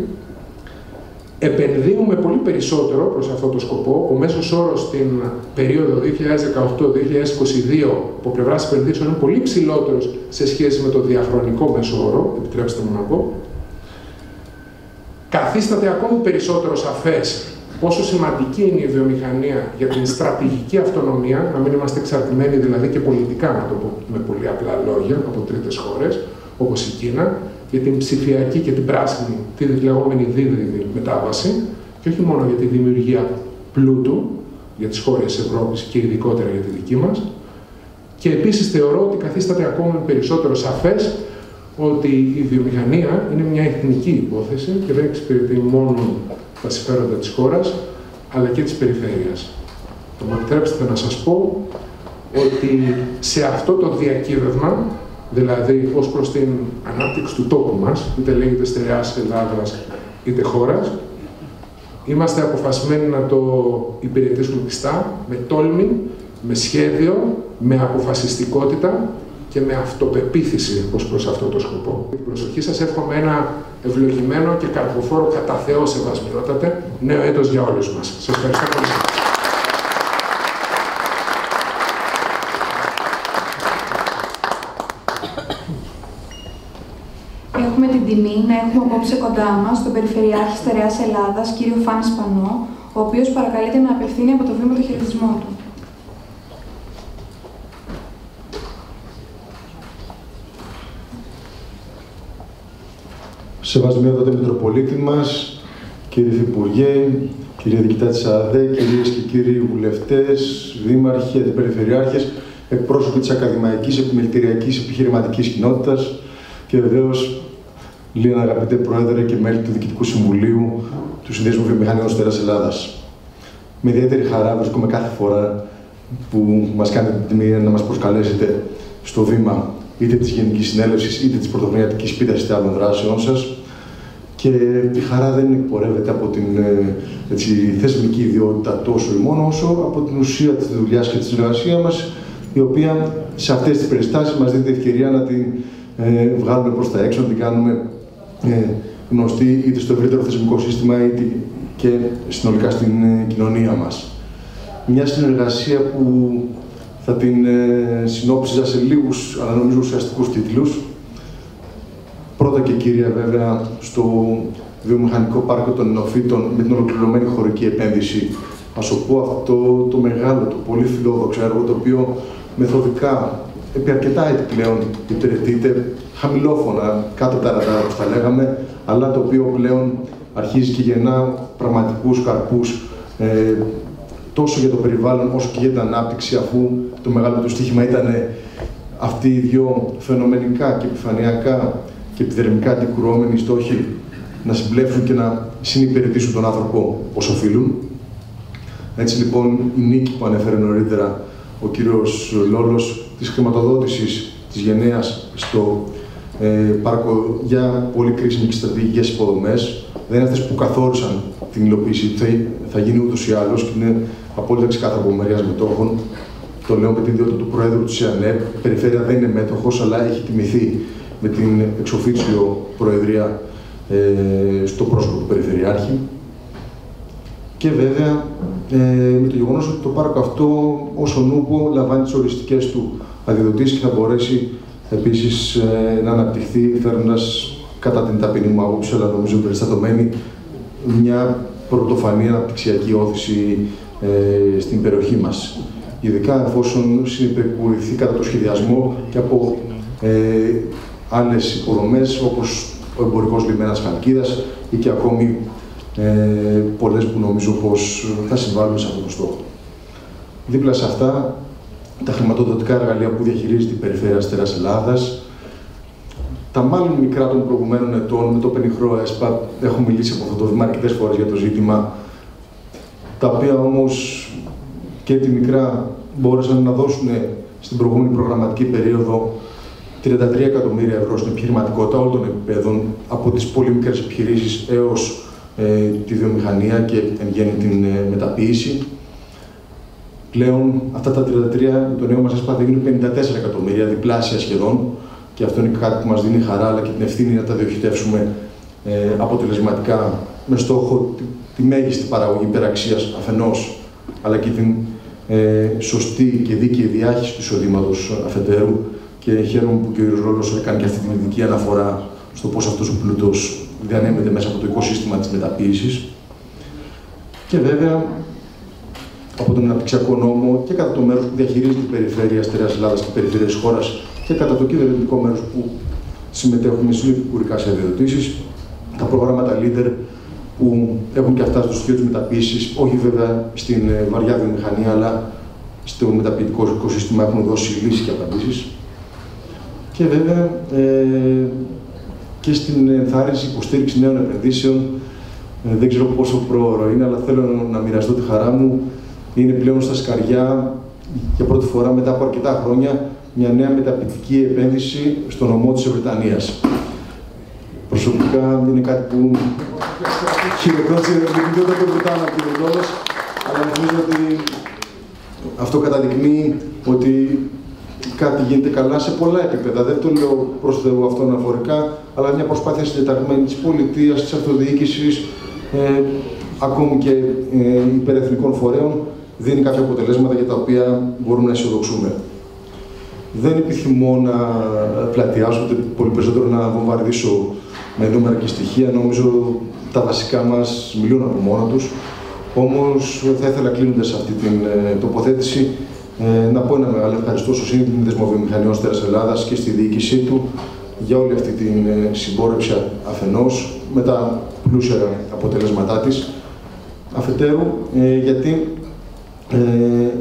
Επενδύουμε πολύ περισσότερο προς αυτό το σκοπό. Ο μέσος όρος στην περίοδο 2018-2022 από πλευράς επενδύσεων είναι πολύ ψηλότερος σε σχέση με το διαχρονικό μέσο όρο, επιτρέψτε μου να πω. Καθίσταται ακόμη περισσότερο σαφές πόσο σημαντική είναι η βιομηχανία για την στρατηγική αυτονομία, να μην είμαστε εξαρτημένοι δηλαδή και πολιτικά, να το πω με πολύ απλά λόγια, από τρίτες χώρες, όπως η Κίνα, για την ψηφιακή και την πράσινη, τη λεγόμενη δίδυμη μετάβαση, και όχι μόνο για τη δημιουργία πλούτου για τις χώρες της Ευρώπης και ειδικότερα για τη δική μας. Και επίσης θεωρώ ότι καθίσταται ακόμη περισσότερο σαφές ότι η βιομηχανία είναι μια εθνική υπόθεση και δεν εξυπηρετεί μόνο τα συμφέροντα της χώρας, αλλά και της περιφέρειας. Θα μου επιτρέψετε να σας πω ότι σε αυτό το διακύβευμα, δηλαδή ως προς την ανάπτυξη του τόπου μας, είτε λέγεται στερεάς Ελλάδας είτε χώρας, είμαστε αποφασισμένοι να το υπηρετήσουμε πιστά, με τόλμη, με σχέδιο, με αποφασιστικότητα και με αυτοπεποίθηση ως προς αυτό το σκοπό. Την προσοχή σας, εύχομαι ένα ευλογημένο και καρποφόρο κατά Θεό σεβασμιότατε νέο έτος για όλους μας. Σας ευχαριστώ πολύ. Έχουμε την τιμή να έχουμε απόψε κοντά μας τον Περιφερειάρχη Στερεάς Ελλάδας, κύριο Φάνη Σπανό, ο οποίος παρακαλείται να απευθύνει από το βήμα το χαιρετισμό του. Σεβασμιότατε Μητροπολίτη μας, κύριε Υφυπουργέ, κύριε Διοικητά της ΑΔΕ, κυρίες και κύριοι βουλευτές, δήμαρχοι, αντιπεριφερειάρχες, εκπρόσωποι της ακαδημαϊκής, επιμελητηριακής, επιχειρηματικής κοινότητας και βεβαίως, λίγα αγαπητέ Πρόεδρε και μέλη του Διοικητικού Συμβουλίου του Συνδέσμου Βιομηχανιών Στέρας Ελλάδας. Με ιδιαίτερη χαρά βρίσκομαι κάθε φορά που μας κάνετε την τιμή να μας προσκαλέσετε στο βήμα είτε της Γενικής Συνέλευσης είτε της Πρωτοχρονιατικής Πίτας είτε άλλων δράσεών σας. Και η χαρά δεν εκπορεύεται από την θεσμική ιδιότητα τόσο ή μόνο όσο από την ουσία της δουλειάς και της εργασίας μας, η οποία σε αυτές τις περιστάσεις μας δίνει την ευκαιρία να την βγάλουμε προς τα έξω, να την κάνουμε γνωστή είτε στο ευρύτερο θεσμικό σύστημα είτε και συνολικά στην κοινωνία μας. Μια συνεργασία που θα την συνόψιζα σε λίγους, αλλά νομίζω ουσιαστικούς τίτλους. Πρώτα και κύρια, βέβαια, στο βιομηχανικό πάρκο των Ενοφύτων με την ολοκληρωμένη χωρική επένδυση. Ας το πω αυτό το μεγάλο, το πολύ φιλόδοξο έργο, το οποίο μεθοδικά, επί αρκετά έτη πλέον υπηρετείται, χαμηλόφωνα, κάτω από τα ραντάρ, όπως τα λέγαμε, αλλά το οποίο πλέον αρχίζει και γεννά πραγματικούς καρπούς τόσο για το περιβάλλον όσο και για την ανάπτυξη, αφού το μεγάλο του στοίχημα ήταν αυτοί οι δύο φαινομενικά και επιφανειακά και επιδερμικά αντικρουόμενοι στόχοι να συμπλέψουν και να συνυπηρετήσουν τον άνθρωπο ως οφείλουν. Έτσι λοιπόν η νίκη που ανέφερε νωρίτερα ο κύριος Λόλος της χρηματοδότησης της γενναίας στο πάρκο για πολύ κρίσιμες και στρατηγικές υποδομές δεν είναι αυτές που καθόρισαν την υλοποίηση. Θα γίνει ούτως ή άλλως και είναι απόλυτα ξεκάθαρο από μερίας μετόχων. Το λέω με την ιδιότητα του Προέδρου της ΕΑΝΕΠ. Η Περιφέρεια δεν είναι μέτοχος, αλλά έχει τιμηθεί με την εξοφίτσιο Προεδρία στο πρόσωπο του Περιφερειάρχη. Και βέβαια με το γεγονός ότι το πάρκο αυτό, όσον ούπο, λαμβάνει τις οριστικές του αδειοδοτήσεις και θα μπορέσει επίσης να αναπτυχθεί, φέρνοντας κατά την ταπεινή μου άποψη, αλλά νομίζω περιστατωμένη, μια πρωτοφανή αναπτυξιακή όθηση στην περιοχή μας. Ειδικά εφόσον συνυπεκουρηθεί κατά το σχεδιασμό και από άλλες υποδομές, όπως ο εμπορικός λιμένας Χαλκίδας ή και ακόμη πολλές που νομίζω πως θα συμβάλλουν σε αυτό το στόχο. Δίπλα σε αυτά, τα χρηματοδοτικά εργαλεία που διαχειρίζεται η Περιφέρεια Στέρας Ελλάδας, τα μάλλον μικρά των προηγουμένων ετών, με το πενιχρό ΕΣΠΑ, έχω μιλήσει από αυτό το βήμα αρκετές φορές για το ζήτημα, τα οποία όμως και τη μικρά μπόρεσαν να δώσουν στην προηγούμενη προγραμματική περίοδο 33 εκατομμύρια ευρώ στην επιχειρηματικότητα όλων των επιπέδων, από τις πολύ μικρές επιχειρήσεις έως τη βιομηχανία και εν γέννη την μεταποίηση. Πλέον αυτά τα 33 με το νέο μας ΕΣΠΑ θα γίνουν 54 εκατομμύρια, διπλάσια σχεδόν, και αυτό είναι κάτι που μας δίνει χαρά, αλλά και την ευθύνη να τα διοχετεύσουμε αποτελεσματικά με στόχο τη μέγιστη παραγωγή υπεραξίας αφενός, αλλά και την σωστή και δίκαιη διάχυση του εισοδήματος αφετέρου. Και χαίρομαι που ο κ. Ρόλος έκανε και αυτή την ειδική αναφορά στο πώς αυτός ο πλούτος διανέμεται μέσα από το οικοσύστημα της μεταποίησης. Και βέβαια, από τον αναπτυξιακό νόμο και κατά το μέρος που διαχειρίζεται η Περιφέρεια Στέρας Ελλάδας και οι περιφέρειες χώρας και κατά το κυβερνητικό μέρος που συμμετέχουν συνεπικουρικά σε αδειοδοτήσεις, τα προγράμματα LEADER που έχουν και αυτά στο στοιχείο της μεταποίησης, όχι βέβαια στην βαριά βιομηχανία, αλλά στο μεταποιητικό οικοσύστημα έχουν δώσει λύσεις και απαντήσεις. Και βέβαια και στην ενθάρρυνση υποστήριξη νέων επενδύσεων. Δεν ξέρω πόσο πρόωρο είναι, αλλά θέλω να μοιραστώ τη χαρά μου. Είναι πλέον στα σκαριά για πρώτη φορά μετά από αρκετά χρόνια μια νέα μεταποιητική επένδυση στο νομό της Βρετανίας. Προσωπικά είναι κάτι που χειροκρότησε την ιδιότητα του Βρετάνα από την Ρόλος, αλλά νομίζω ότι αυτό καταδεικνύει ότι κάτι γίνεται καλά σε πολλά επίπεδα. Δεν το λέω προς Θεού αυτό αναφορικά, αλλά μια προσπάθεια συντεταγμένη της πολιτείας, της αυτοδιοίκησης, ακόμη και υπερεθνικών φορέων, δίνει κάποια αποτελέσματα για τα οποία μπορούμε να αισιοδοξούμε. Δεν επιθυμώ να πλατιάσω, ούτε πολύ περισσότερο να βομβαρδίσω με νούμερα και στοιχεία. Νομίζω τα βασικά μας μιλούν από μόνα τους. Όμως θα ήθελα, κλείνοντας αυτή την τοποθέτηση, να πω ένα μεγάλο ευχαριστώ στο Σύνδεσμο Βιομηχανιών Στέρας Ελλάδας και στη διοίκησή του, για όλη αυτή την συμπόρευση αφενός, με τα πλούσια αποτελέσματά της, αφετέρου, γιατί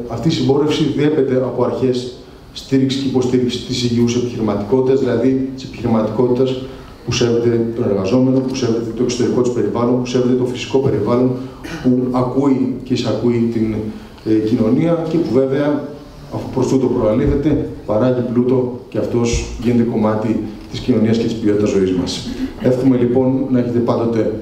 αυτή η συμπόρευση διέπεται από αρχές στήριξη και υποστήριξη της υγιούς επιχειρηματικότητας, δηλαδή της επιχειρηματικότητας που σέβεται τον εργαζόμενο, που σέβεται το εξωτερικό της περιβάλλον, που σέβεται το φυσικό περιβάλλον, που ακούει και εισακούει την κοινωνία και που βέβαια, αφού προς τούτο προαλήθεται, παράγει πλούτο και αυτός γίνεται κομμάτι της κοινωνίας και της ποιότητας ζωής μας. Εύχομαι λοιπόν να έχετε πάντοτε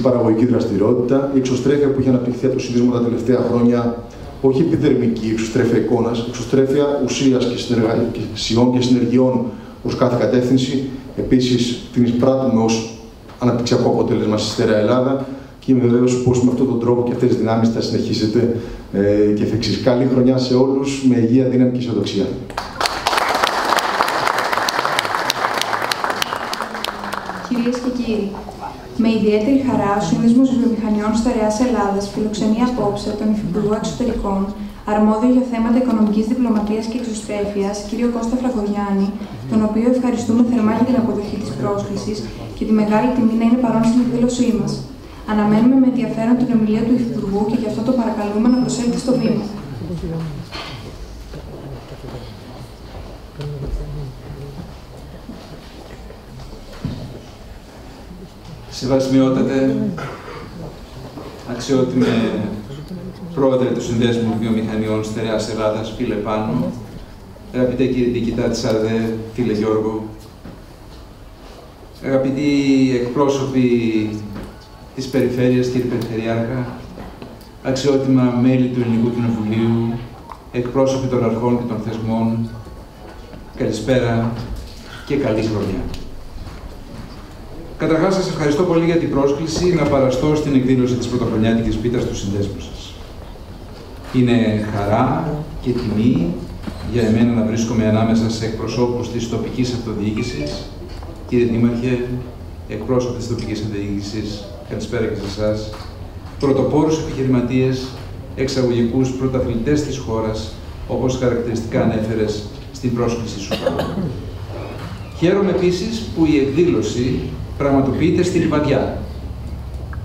παραγωγική δραστηριότητα. Η εξωστρέφεια που έχει αναπτυχθεί από το Σύνδεσμο τα τελευταία χρόνια, όχι επιδερμική εξωστρέφεια εικόνας, εξωστρέφεια ουσίας και συνεργασιών και συνεργειών προς κάθε κατεύθυνση. Επίσης, την εισπράττουμε ως αναπτυξιακό αποτέλεσμα στη Στέρεα Ελλάδα και είμαι βέβαιος πως με αυτόν τον τρόπο και αυτές τις δυνάμεις θα συνεχίσετε και εφ' εξής. Καλή χρονιά σε όλους, με υγεία, δύναμη και αισιοδοξία. Κυρίες και κύριοι, με ιδιαίτερη χαρά, ο Σύνδεσμος Βιομηχανιών Στερεάς Ελλάδας φιλοξενεί απόψε τον Υφυπουργό Εξωτερικών, αρμόδιο για θέματα οικονομικής διπλωματίας και εξωστρέφειας, κύριο Κώστα Φραγωγιάννη, τον οποίο ευχαριστούμε θερμά για την αποδοχή της πρόσκλησης και τη μεγάλη τιμή να είναι παρόν στην εκδήλωσή μας. Αναμένουμε με ενδιαφέρον την ομιλία του Υφυπουργού και γι' αυτό το παρακαλούμε να προσέλθει στο βήμα. Σεβασμιότατε, αξιότιμε πρόεδρε του Συνδέσμου Βιομηχανιών Στερεάς Ελλάδας, φίλε Πάνο, αγαπητέ κύριε διοικητά της ΑΔΕ, φίλε Γιώργο, αγαπητοί εκπρόσωποι της Περιφέρειας, κύριε Περιφερειάρχα, αξιότιμα μέλη του Ελληνικού Κοινοβουλίου, εκπρόσωποι των αρχών και των θεσμών, καλησπέρα και καλή χρονιά. Καταρχάς, σας ευχαριστώ πολύ για την πρόσκληση να παραστώ στην εκδήλωση της πρωτοχρονιάτικης πίτας του Συνδέσμου σας. Είναι χαρά και τιμή για εμένα να βρίσκομαι ανάμεσα σε εκπροσώπους της τοπικής αυτοδιοίκησης. Κύριε Δήμαρχε, εκπρόσωποι της τοπικής αυτοδιοίκησης, καλησπέρα και σε εσάς. Πρωτοπόρους επιχειρηματίες, εξαγωγικούς πρωταθλητές της χώρας, όπως χαρακτηριστικά ανέφερες στην πρόσκληση σου. Χαίρομαι επίσης που η εκδήλωση πραγματοποιείται στη Λιβαδιά,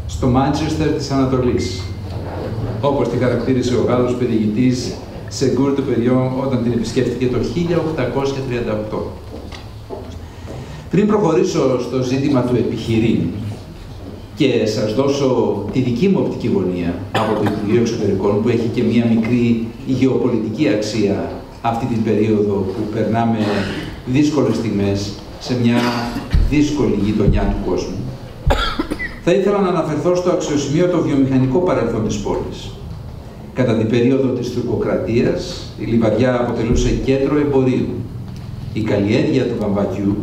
στο Μάντσεστερ της Ανατολής, όπως τη χαρακτήρισε ο Γάλλος περιηγητής Σεγκούρ του Περιόν όταν την επισκέφθηκε το 1838. Πριν προχωρήσω στο ζήτημα του επιχειρήν και σας δώσω τη δική μου οπτική γωνία από το Υπουργείο Εξωτερικών, που έχει και μία μικρή γεωπολιτική αξία αυτή την περίοδο που περνάμε δύσκολες στιγμές σε μια δύσκολη γειτονιά του κόσμου, θα ήθελα να αναφερθώ στο αξιοσημείωτο βιομηχανικό παρελθόν της πόλης. Κατά την περίοδο της τουρκοκρατίας, η Λιβαδιά αποτελούσε κέντρο εμπορίου. Η καλλιέργεια του βαμβακιού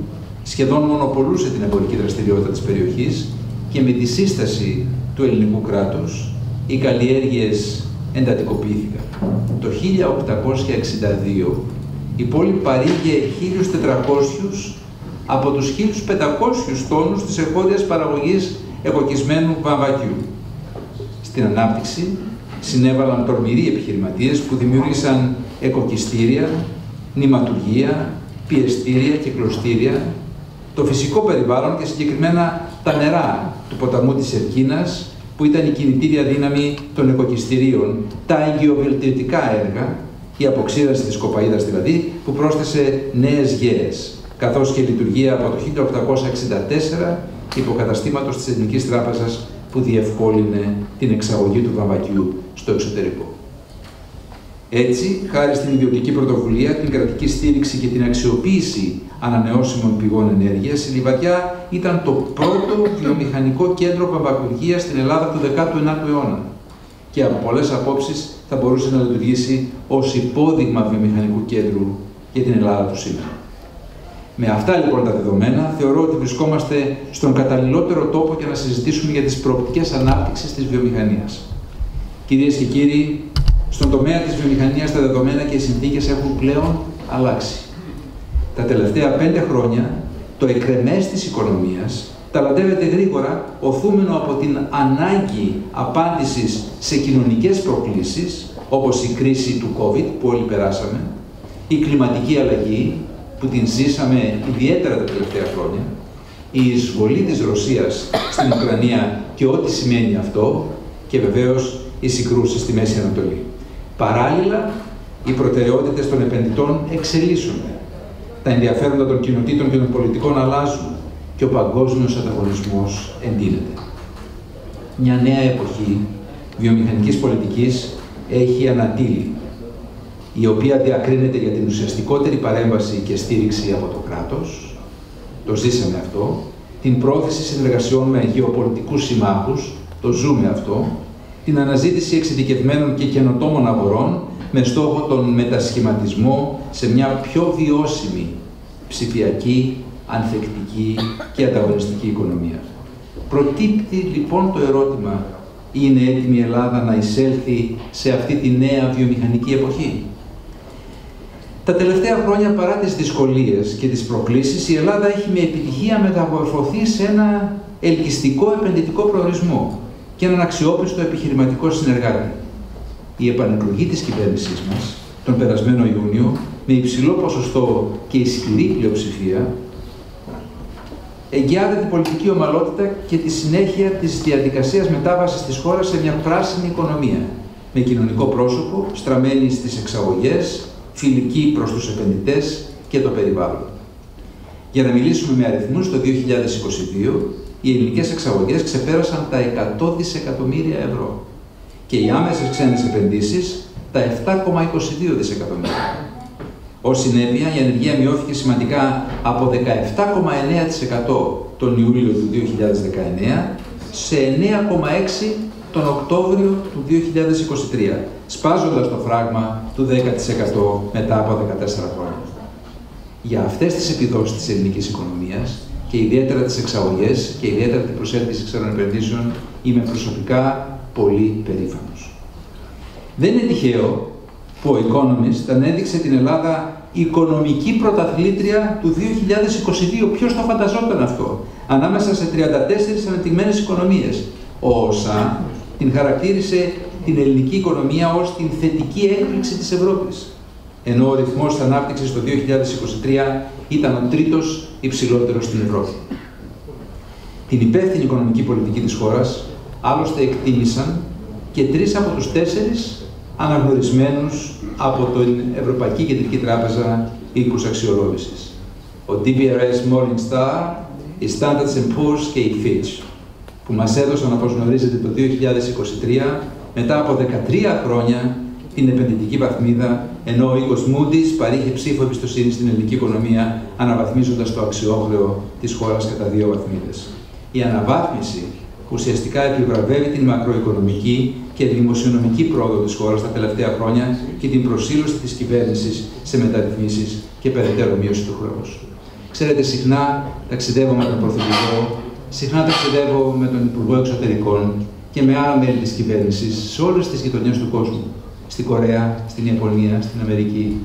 σχεδόν μονοπολούσε την εμπορική δραστηριότητα της περιοχής και με τη σύσταση του ελληνικού κράτους, οι καλλιέργειες εντατικοποιήθηκαν. Το 1862 η πόλη παρήγε 1.400 από τους 1.500 τόνους της εγχώριας παραγωγής εκοκισμένου βαμβακιού. Στην ανάπτυξη συνέβαλαν τολμηροί επιχειρηματίες που δημιούργησαν εκοκιστήρια, νηματουργία, πιεστήρια και κλωστήρια, το φυσικό περιβάλλον και συγκεκριμένα τα νερά του ποταμού της Ερκίνας, που ήταν η κινητήρια δύναμη των εκοκιστηρίων, τα εγκυοβελτιωτικά έργα, η αποξήραση της κοπαΐδας δηλαδή, που πρόσθεσε νέες γέες, καθώς και η λειτουργία από το 1864 υποκαταστήματος της Εθνικής Τράπεζας που διευκόλυνε την εξαγωγή του βαμβακιού στο εξωτερικό. Έτσι, χάρη στην ιδιωτική πρωτοβουλία, την κρατική στήριξη και την αξιοποίηση ανανεώσιμων πηγών ενέργειας, η Λιβαδιά ήταν το πρώτο βιομηχανικό κέντρο βαμβακουργίας στην Ελλάδα του 19ου αιώνα και από πολλές απόψεις θα μπορούσε να λειτουργήσει ως υπόδειγμα βιομηχανικού κέντρου για την Ελλάδα του σήμερα. Με αυτά λοιπόν τα δεδομένα, θεωρώ ότι βρισκόμαστε στον καταλληλότερο τόπο για να συζητήσουμε για τις προοπτικές ανάπτυξης της βιομηχανίας. Κυρίες και κύριοι, στον τομέα της βιομηχανίας τα δεδομένα και οι συνθήκες έχουν πλέον αλλάξει. Τα τελευταία 5 χρόνια, το εκρεμές της οικονομίας ταλαντεύεται γρήγορα, οθούμενο από την ανάγκη απάντησης σε κοινωνικές προκλήσεις, όπως η κρίση του COVID που όλοι περάσαμε, η κλιματική αλλαγή, που την ζήσαμε ιδιαίτερα τα τελευταία χρόνια, η εισβολή της Ρωσίας στην Ουκρανία και ό,τι σημαίνει αυτό, και βεβαίως οι συγκρούσεις στη Μέση Ανατολή. Παράλληλα, οι προτεραιότητες των επενδυτών εξελίσσονται. Τα ενδιαφέροντα των κοινοτήτων και των πολιτικών αλλάζουν και ο παγκόσμιος ανταγωνισμός εντείνεται. Μια νέα εποχή βιομηχανικής πολιτικής έχει ανατείλει, η οποία διακρίνεται για την ουσιαστικότερη παρέμβαση και στήριξη από το κράτος, το ζήσαμε αυτό, την πρόθεση συνεργασιών με γεωπολιτικούς συμμάχους, το ζούμε αυτό, την αναζήτηση εξειδικευμένων και καινοτόμων αγορών με στόχο τον μετασχηματισμό σε μια πιο βιώσιμη, ψηφιακή, ανθεκτική και ανταγωνιστική οικονομία. Προτύπτει λοιπόν το ερώτημα, είναι έτοιμη η Ελλάδα να εισέλθει σε αυτή τη νέα βιομηχανική εποχή? Τα τελευταία χρόνια, παρά τις δυσκολίες και τις προκλήσεις, η Ελλάδα έχει με επιτυχία μεταμορφωθεί σε ένα ελκυστικό επενδυτικό προορισμό και έναν αξιόπιστο επιχειρηματικό συνεργάτη. Η επανεκλογή της κυβέρνησής μας τον περασμένο Ιούνιο, με υψηλό ποσοστό και ισχυρή πλειοψηφία, εγγυάται την πολιτική ομαλότητα και τη συνέχεια της διαδικασίας μετάβασης της χώρας σε μια πράσινη οικονομία, με κοινωνικό πρόσωπο, στραμμένη στις εξαγωγές, φιλική προς τους επενδυτές και το περιβάλλον. Για να μιλήσουμε με αριθμούς, το 2022 οι ελληνικές εξαγωγές ξεπέρασαν τα 100 δισεκατομμύρια ευρώ και οι άμεσες ξένες επενδύσεις τα 7,22 δισεκατομμύρια. Ως συνέπεια, η ανεργία μειώθηκε σημαντικά από 17,9% τον Ιούλιο του 2019 σε 9,6% τον Οκτώβριο του 2023, σπάζοντας το φράγμα του 10% μετά από 14 χρόνια. Για αυτές τις επιδόσεις της ελληνικής οικονομίας και ιδιαίτερα τις εξαγωγές και ιδιαίτερα την προσέλκυση ξένων επενδύσεων, είμαι προσωπικά πολύ περήφανος. Δεν είναι τυχαίο που ο Economist ανέδειξε την Ελλάδα οικονομική πρωταθλήτρια του 2022. Ποιος το φανταζόταν αυτό? Ανάμεσα σε 34 ανεπτυγμένες οικονομίες. Ο ΩΣΑ την χαρακτήρισε την ελληνική οικονομία ως την θετική έκπληξη της Ευρώπης, ενώ ο ρυθμός ανάπτυξης το 2023 ήταν ο τρίτος υψηλότερος στην Ευρώπη. Την υπεύθυνη οικονομική πολιτική της χώρας άλλωστε εκτίμησαν και 3 από τους 4 αναγνωρισμένους από την Ευρωπαϊκή Κεντρική Τράπεζα οίκους αξιολόγησης. Ο DBRS Morningstar, η Standard & Poor's και η Fitch, που μας έδωσαν, όπως γνωρίζετε, το 2023, μετά από 13 χρόνια, την επενδυτική βαθμίδα, ενώ ο οίκος Moody's παρήχε ψήφο εμπιστοσύνη στην ελληνική οικονομία, αναβαθμίζοντας το αξιόχρεο της χώρας κατά 2 βαθμίδες. Η αναβάθμιση ουσιαστικά επιβραβεύει την μακροοικονομική και δημοσιονομική πρόοδο της χώρας τα τελευταία χρόνια και την προσήλωση της κυβέρνησης σε μεταρρυθμίσεις και περαιτέρω μείωση του χρέους. Ξέρετε, συχνά ταξιδεύω με τον Πρωθυπουργό, συχνά ταξιδεύω με τον Υπουργό Εξωτερικών και με άλλα μέλη της κυβέρνησης σε όλες τις γειτονιές του κόσμου. Στην Κορέα, στην Ιαπωνία, στην Αμερική.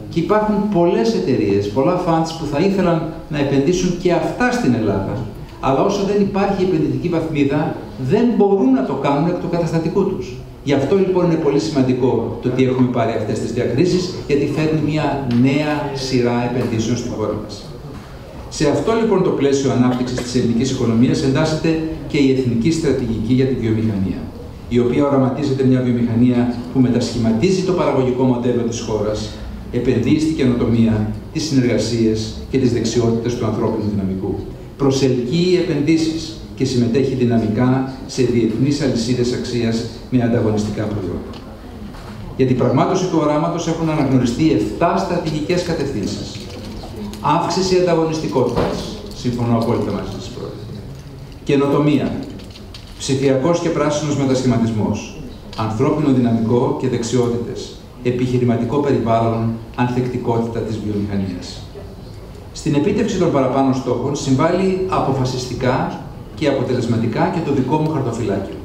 Και υπάρχουν πολλές εταιρείες, πολλά funds που θα ήθελαν να επενδύσουν και αυτά στην Ελλάδα, αλλά όσο δεν υπάρχει επενδυτική βαθμίδα, δεν μπορούν να το κάνουν εκ του καταστατικού τους. Γι' αυτό λοιπόν είναι πολύ σημαντικό το ότι έχουμε πάρει αυτές τις διακρίσεις, γιατί φέρνει μια νέα σειρά επενδύσεων στη χώρα μας. Σε αυτό λοιπόν το πλαίσιο ανάπτυξης της ελληνικής οικονομίας εντάσσεται και η εθνική στρατηγική για τη βιομηχανία, η οποία οραματίζεται μια βιομηχανία που μετασχηματίζει το παραγωγικό μοντέλο της χώρας, επενδύει στην καινοτομία, τις συνεργασίες και τις δεξιότητες του ανθρώπινου δυναμικού, προσελκύει επενδύσεις και συμμετέχει δυναμικά σε διεθνείς αλυσίδες αξίας με ανταγωνιστικά προϊόντα. Για την πραγμάτωση του οράματος έχουν αναγνωριστεί 7 στρατηγικές κατευθύνσεις. Αύξηση ανταγωνιστικότητας, συμφωνώ απόλυτα μαζί σας, Πρόεδρε. Καινοτομία, ψηφιακός και πράσινος μετασχηματισμός, ανθρώπινο δυναμικό και δεξιότητες, επιχειρηματικό περιβάλλον, ανθεκτικότητα της βιομηχανίας. Στην επίτευξη των παραπάνω στόχων συμβάλλει αποφασιστικά και αποτελεσματικά και το δικό μου χαρτοφυλάκιο.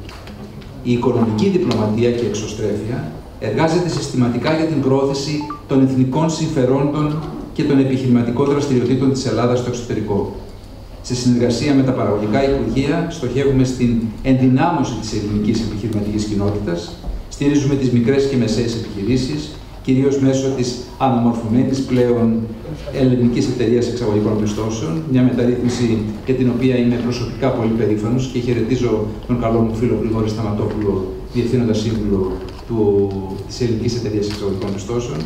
Η οικονομική διπλωματία και εξωστρέφεια εργάζεται συστηματικά για την προώθηση των εθνικών συμφερόντων και των επιχειρηματικών δραστηριοτήτων της Ελλάδας στο εξωτερικό. Σε συνεργασία με τα παραγωγικά υπουργεία, στοχεύουμε στην ενδυνάμωση της ελληνικής επιχειρηματικής κοινότητας, στηρίζουμε τις μικρές και μεσαίες επιχειρήσεις κυρίως μέσω της αναμορφωμένης πλέον ελληνικής εταιρείας εξαγωγικών πιστώσεων, μια μεταρρύθμιση για την οποία είμαι προσωπικά πολύ περήφανος και χαιρετίζω τον καλό μου φίλο Γρηγόρη Σταματόπουλο, Διευθύνοντα Σύμβουλο της Ελληνικής Εταιρείας Εξαγωγικών Πιστώσεων,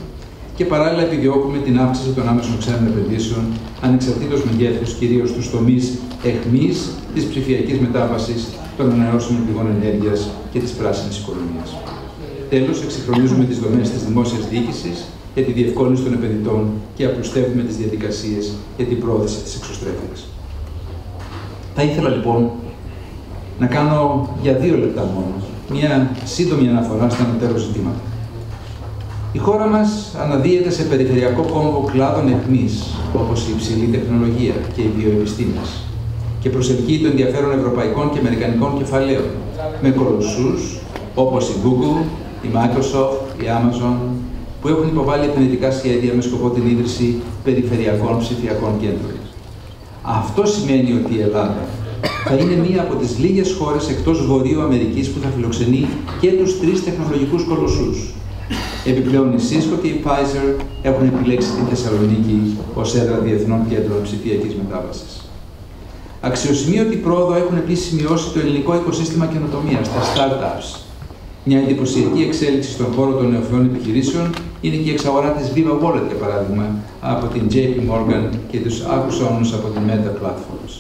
και παράλληλα επιδιώκουμε την αύξηση των άμεσων ξένων επενδύσεων ανεξαρτήτως μεγέθους, κυρίως στους τομείς αιχμής της ψηφιακής μετάβασης, των ανανεώσιμων πηγών ενέργειας και της πράσινης οικονομίας. Τέλος, εξυγχρονίζουμε τις δομές της δημόσιας διοίκησης για τη διευκόλυνση των επενδυτών και απλουστεύουμε τις διαδικασίες για την πρόθεση της εξωστρέφειας. Θα ήθελα λοιπόν να κάνω για 2 λεπτά μόνο μια σύντομη αναφορά στα ανωτέρω ζητήματα. Η χώρα μας αναδύεται σε περιφερειακό κόμβο κλάδων αιχμής, όπως η υψηλή τεχνολογία και οι βιοεπιστήμες, και προσελκύει το ενδιαφέρον ευρωπαϊκών και αμερικανικών κεφαλαίων, με κολοσσούς όπως η Google, η Microsoft, η Amazon, που έχουν υποβάλει επενδυτικά σχέδια με σκοπό την ίδρυση περιφερειακών ψηφιακών κέντρων. Αυτό σημαίνει ότι η Ελλάδα θα είναι μία από τις λίγες χώρες εκτός Βορείου Αμερικής που θα φιλοξενεί και τους 3 τεχνολογικούς κολοσσούς. Επιπλέον, η Cisco και η Pfizer έχουν επιλέξει τη Θεσσαλονίκη ως έδρα διεθνών κέντρων ψηφιακής μετάβασης. Αξιοσημείωτη πρόοδο έχουν επίσης σημειώσει το ελληνικό οικοσύστημα καινοτομίας, τα startups. Μια εντυπωσιακή εξέλιξη στον χώρο των νεοφυών επιχειρήσεων είναι και η εξαγορά της Viva Wallet, για παράδειγμα, από την JP Morgan και τους άκουσόνους από την Meta Platforms.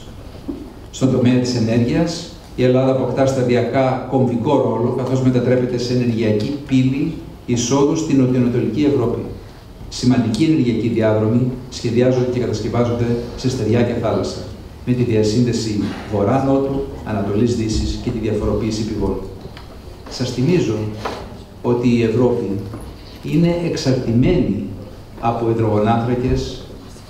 Στον τομέα της ενέργειας, η Ελλάδα αποκτά σταδιακά κομβικό ρόλο, καθώς μετατρέπεται σε ενεργειακή πύλη εισόδου στην νοτιοανατολική Ευρώπη. Σημαντικοί ενεργειακοί διάδρομοι σχεδιάζονται και κατασκευάζονται σε στεριά και θάλασσα, με τη διασύνδεση βορρά-νότου, ανατολής-δύσης και τη διαφοροποίηση πηγών. Σας θυμίζω ότι η Ευρώπη είναι εξαρτημένη από υδρογονάνθρακες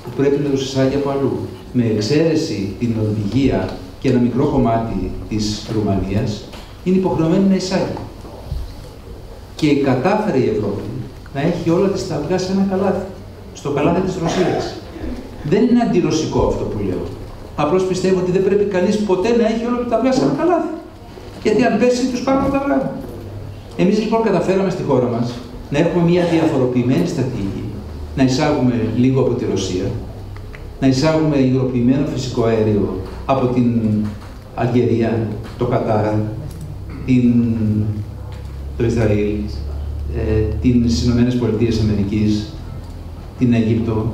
που πρέπει να τους εισάγει από αλλού. Με εξαίρεση την Νορβηγία και ένα μικρό κομμάτι της Ρουμανίας, είναι υποχρεωμένη να εισάγει. Και κατάφερε η Ευρώπη να έχει όλα τις τα αυγά σε ένα καλάθι, στο καλάθι της Ρωσίας. Δεν είναι αντιρωσικό αυτό που λέω. Απλώς πιστεύω ότι δεν πρέπει κανείς ποτέ να έχει όλα τα αυγά σε ένα καλάθι. Γιατί αν πέσει, τους πάρουν τα αυγά. Εμείς λοιπόν καταφέραμε στη χώρα μας να έχουμε μια διαφοροποιημένη στρατηγική, να εισάγουμε λίγο από τη Ρωσία, να εισάγουμε υγροποιημένο φυσικό αέριο από την Αλγερία, το Κατάρ, το Ισραήλ, τις Ηνωμένες Πολιτείες Αμερικής, την Αίγυπτο,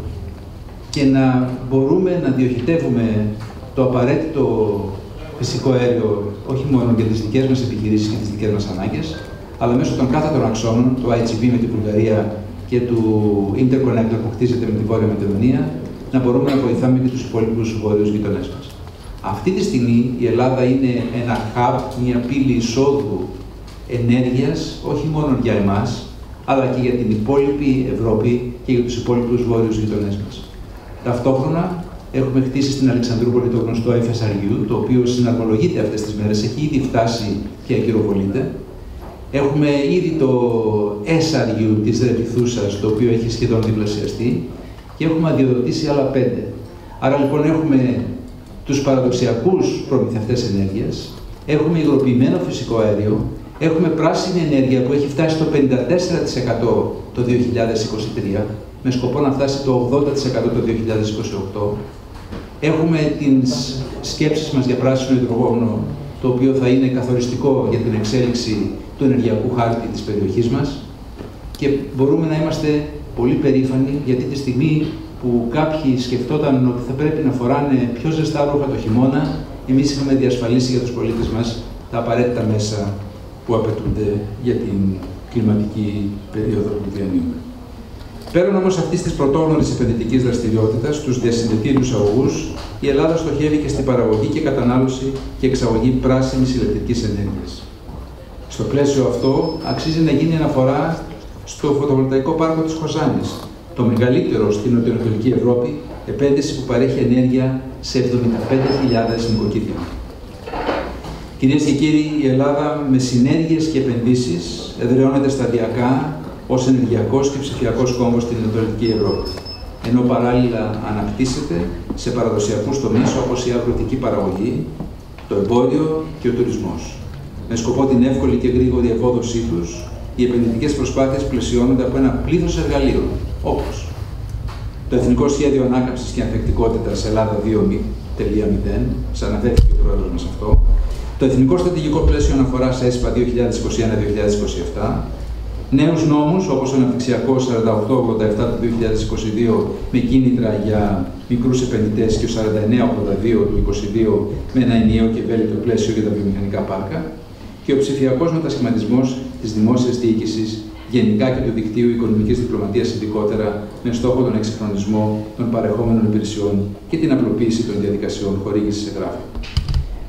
και να μπορούμε να διοχετεύουμε το απαραίτητο φυσικό αέριο όχι μόνο για τις δικές μας επιχειρήσεις και τις δικές μας ανάγκες, αλλά μέσω των κάθετων αξώνων, του IGP με την Βουλγαρία και του Interconnector που χτίζεται με τη Βόρεια Μακεδονία, να μπορούμε να βοηθάμε και τους υπόλοιπους βόρειους γειτονές μας. Αυτή τη στιγμή η Ελλάδα είναι ένα hub, μια πύλη εισόδου ενέργειας, όχι μόνο για εμάς, αλλά και για την υπόλοιπη Ευρώπη και για τους υπόλοιπους βόρειους γειτονές μας. Ταυτόχρονα, έχουμε χτίσει στην Αλεξανδρούπολη το γνωστό FSRU, το οποίο συναρμολογείται αυτές τις μέρες, έχει ήδη φτάσει και ακυροβολείται. Έχουμε ήδη το SRU της Ρεπιθούσας, το οποίο έχει σχεδόν διπλασιαστεί, και έχουμε αδειοδοτήσει άλλα 5. Άρα λοιπόν έχουμε τους παραδοσιακούς προμηθευτές ενέργειας, έχουμε υγροποιημένο φυσικό αέριο, έχουμε πράσινη ενέργεια που έχει φτάσει στο 54% το 2023, με σκοπό να φτάσει το 80% το 2028. Έχουμε τις σκέψεις μας για πράσινο υδρογόνο, το οποίο θα είναι καθοριστικό για την εξέλιξη του ενεργειακού χάρτη της περιοχής μας, και μπορούμε να είμαστε πολύ περήφανοι, γιατί τη στιγμή που κάποιοι σκεφτόταν ότι θα πρέπει να φοράνε πιο ζεστά ρούχα το χειμώνα, εμείς είχαμε διασφαλίσει για τους πολίτες μας τα απαραίτητα μέσα που απαιτούνται για την κλιματική περίοδο που διανύουμε. Πέραν όμως αυτής της πρωτόγνωρης επενδυτικής δραστηριότητας, στους διασυνδετήριους αγωγούς, η Ελλάδα στοχεύει και στην παραγωγή και κατανάλωση και εξαγωγή πράσινης ηλεκτρικής ενέργειας. Στο πλαίσιο αυτό, αξίζει να γίνει αναφορά στο φωτοβολταϊκό πάρκο της Χωζάνης, το μεγαλύτερο στην νοτιοανατολική Ευρώπη, επένδυση που παρέχει ενέργεια σε 75.000 νοικοκύρια. Κυρίες και κύριοι, η Ελλάδα με συνέργειες και επενδύσεις εδραιώνεται σταδιακά ως ενεργειακός και ψηφιακός κόμβος στην Ανατολική Ευρώπη, ενώ παράλληλα αναπτύσσεται σε παραδοσιακούς τομείς όπως η αγροτική παραγωγή, το εμπόριο και ο τουρισμός, με σκοπό την εύκολη και γρήγορη ευόδοσή τους οι επενδυτικές προσπάθειες πλαισιώνονται από ένα πλήθος εργαλείων, όπως το Εθνικό Σχέδιο Ανάκαμψης και Ανθεκτικότητας Ελλάδα 2.0, σαν αναφέρθηκε ο πρόεδρος μας αυτό, το Εθνικό Στρατηγικό Πλαίσιο Αναφοράς ΕΣΠΑ 2021-2027, νέους νόμους όπως ο Αναπτυξιακός 4887 του 2022 με κίνητρα για μικρούς επενδυτές και ο 4982 του 2022 με ένα ενιαίο και ευέλικτο πλαίσιο για τα βιομηχανικά πάρκα και ο ψηφιακός μετασχηματισμός της δημόσιας διοίκησης γενικά και του δικτύου οικονομικής διπλωματίας ειδικότερα με στόχο τον εξυγχρονισμό των παρεχόμενων υπηρεσιών και την απλοποίηση των διαδικασιών χορήγησης εγγράφων.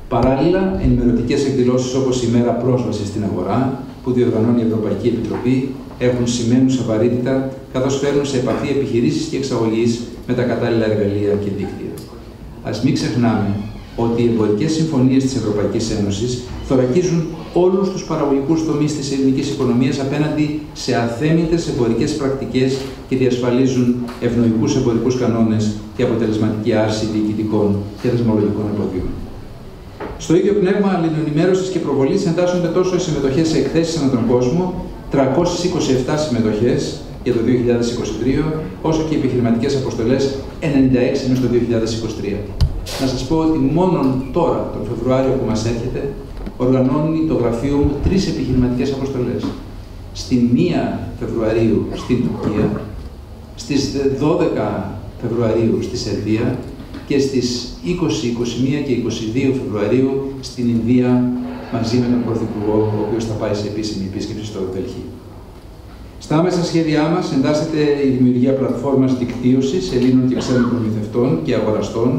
Παράλληλα, ενημερωτικές εκδηλώσεις όπως η Μέρα Πρόσβασης στην Αγορά, που διοργανώνει η Ευρωπαϊκή Επιτροπή, έχουν σημαίνουσα βαρύτητα, καθώς φέρνουν σε επαφή επιχειρήσεις και εξαγωγείς με τα κατάλληλα εργαλεία και δίκτυα. Ας μην ξεχνάμε ότι οι εμπορικές συμφωνίες της Ευρωπαϊκής Ένωσης θωρακίζουν όλους τους παραγωγικούς τομείς της ελληνικής οικονομίας απέναντι σε αθέμητες εμπορικές πρακτικές και διασφαλίζουν ευνοϊκούς εμπορικούς κανόνες και αποτελεσματική άρση διοικητικών και δεσμολογικών εμποδίων. Στο ίδιο πνεύμα αλληλοενημέρωσης και προβολής εντάσσονται τόσο οι συμμετοχές σε εκθέσεις ανά τον κόσμο, 327 συμμετοχές για το 2023, όσο και οι επιχειρηματικές αποστολές, 96 μέσα στο 2023. Να σας πω ότι μόνο τώρα, τον Φεβρουάριο που μας έρχεται, οργανώνει το γραφείο μου 3 επιχειρηματικές αποστολές. Στη 1 Φεβρουαρίου στην Τουρκία, στις 12 Φεβρουαρίου στη Σερβία και στις 20, 21 και 22 Φεβρουαρίου στην Ινδία μαζί με τον Πρωθυπουργό, ο οποίος θα πάει σε επίσημη επίσκεψη στο Δελχή. Στα άμεσα σχέδιά μας εντάσσεται η δημιουργία πλατφόρμας δικτύωσης Ελλήνων και ξένων προμηθευτών και αγοραστών,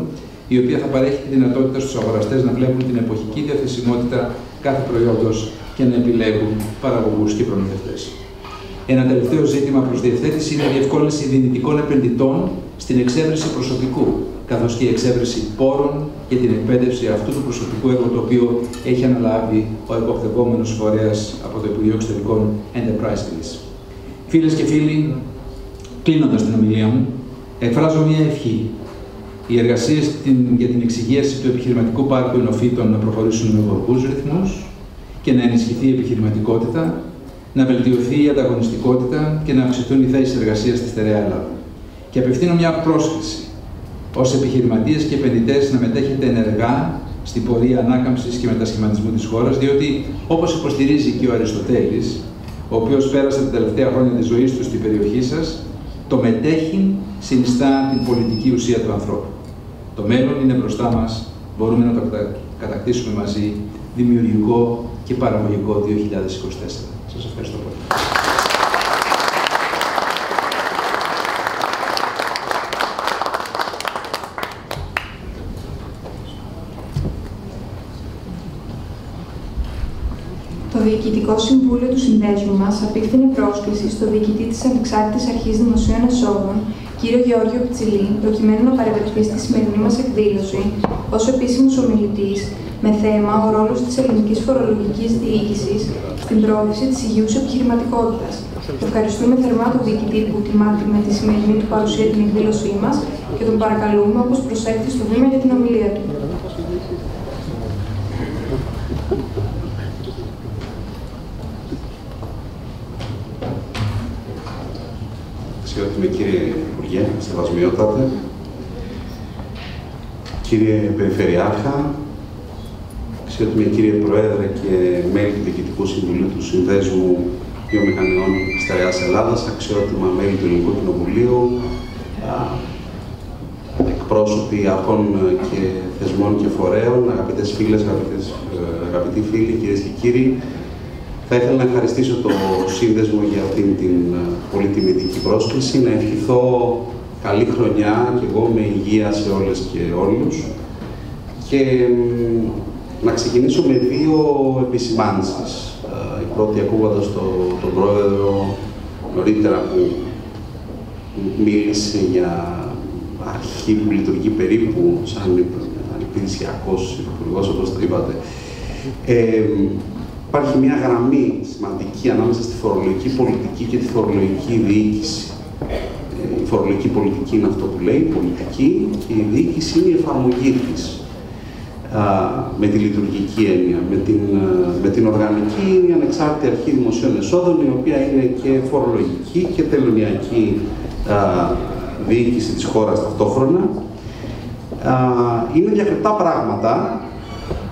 η οποία θα παρέχει τη δυνατότητα στους αγοραστές να βλέπουν την εποχική διαθεσιμότητα κάθε προϊόντος και να επιλέγουν παραγωγούς και προμηθευτές. Ένα τελευταίο ζήτημα προς διευθέτηση είναι η διευκόλυνση δυνητικών επενδυτών στην εξέβρεση προσωπικού, καθώς και η εξέβρεση πόρων για την εκπαίδευση αυτού του προσωπικού, έργο το οποίο έχει αναλάβει ο εποπτευόμενος φορέας από το Υπουργείο Εξωτερικών Enterprise Greece. Φίλες και φίλοι, κλείνοντας την ομιλία μου, εκφράζω μια ευχή. Οι εργασίες για την εξυγίαση του επιχειρηματικού πάρκου ενοφύτων να προχωρήσουν με γοργούς ρυθμούς και να ενισχυθεί η επιχειρηματικότητα, να βελτιωθεί η ανταγωνιστικότητα και να αυξηθούν οι θέσεις εργασίας στη στερεά Ελλάδα. Και απευθύνω μια πρόσκληση ως επιχειρηματίες και επενδυτές να μετέχετε ενεργά στην πορεία ανάκαμψης και μετασχηματισμού της χώρας, διότι όπως υποστηρίζει και ο Αριστοτέλης, ο οποίος πέρασε τα τελευταία χρόνια της ζωής του στην περιοχή σας, το μετέχειν συνιστά την πολιτική ουσία του ανθρώπου. Το μέλλον είναι μπροστά μας, μπορούμε να το κατακτήσουμε μαζί, δημιουργικό και παραγωγικό 2024. Σας ευχαριστώ πολύ. Το Διοικητικό Συμβούλιο του Συνδέσμου μας απίφθινε πρόσκληση στο διοικητή της Ανεξάρτητης Αρχής Δημοσίων Εσόδων, κύριο Γεώργιο Πιτσιλή, προκειμένου να παρευρεθεί στη σημερινή μας εκδήλωση ως επίσημος ομιλητής με θέμα ο ρόλος της ελληνικής φορολογικής διοίκησης στην προώθηση της υγιούς επιχειρηματικότητας. Ευχαριστούμε θερμά τον διοικητή που τιμάται με τη σημερινή του παρουσία την εκδήλωσή μας και τον παρακαλούμε όπως προσέλθει στο βήμα για την ομιλία του. Αξιότιμε κύριε Υπουργέ, σεβασμιότατε, κύριε Περιφερειάρχα, αξιότιμε κύριε Πρόεδρε και μέλη του Διοικητικού Συμβουλίου του Συνδέσμου Βιομηχανιών Στερεάς Ελλάδας, αξιότιμα μέλη του Ελληνικού Κοινοβουλίου, εκπρόσωποι αρχών και θεσμών και φορέων, αγαπητές φίλες, αγαπητοί φίλοι, κυρίες και κύριοι, θα ήθελα να ευχαριστήσω το Σύνδεσμο για αυτήν την πολύ τιμητική πρόσκληση, να ευχηθώ καλή χρονιά και εγώ με υγεία σε όλες και όλους και να ξεκινήσω με 2 επισημάνσεις. Η πρώτη ακούγοντας τον Πρόεδρο νωρίτερα που μίλησε για αρχή που λειτουργεί περίπου σαν υπηρεσιακός υπουργός, όπως το είπατε. Υπάρχει μια γραμμή σημαντική ανάμεσα στη φορολογική πολιτική και τη φορολογική διοίκηση. Η φορολογική πολιτική είναι αυτό που λέει, η πολιτική, και η διοίκηση είναι η εφαρμογή της. με τη λειτουργική έννοια. Με την οργανική είναι η ανεξάρτητη αρχή δημοσίων εσόδων, η οποία είναι και φορολογική και τελωνειακή διοίκηση της χώρας ταυτόχρονα. Είναι διακριτά πράγματα,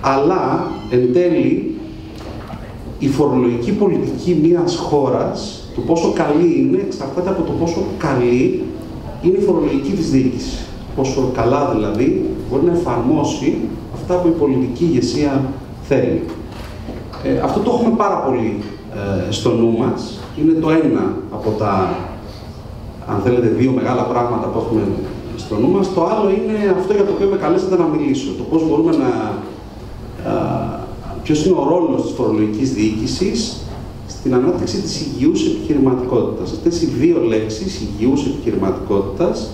αλλά εν τέλει η φορολογική πολιτική μιας χώρας, το πόσο καλή είναι, εξαρτάται από το πόσο καλή είναι η φορολογική της διοίκηση. Πόσο καλά δηλαδή μπορεί να εφαρμόσει αυτά που η πολιτική ηγεσία θέλει. Αυτό το έχουμε πάρα πολύ στο νου μας. Είναι το ένα από τα, αν θέλετε, δύο μεγάλα πράγματα που έχουμε στο νου μας. Το άλλο είναι αυτό για το οποίο με καλέσατε να μιλήσω. Το πώς μπορούμε ποιος είναι ο ρόλος της φορολογικής διοίκησης στην ανάπτυξη της υγιούς επιχειρηματικότητας. Αυτές οι δύο λέξεις, υγιούς επιχειρηματικότητας,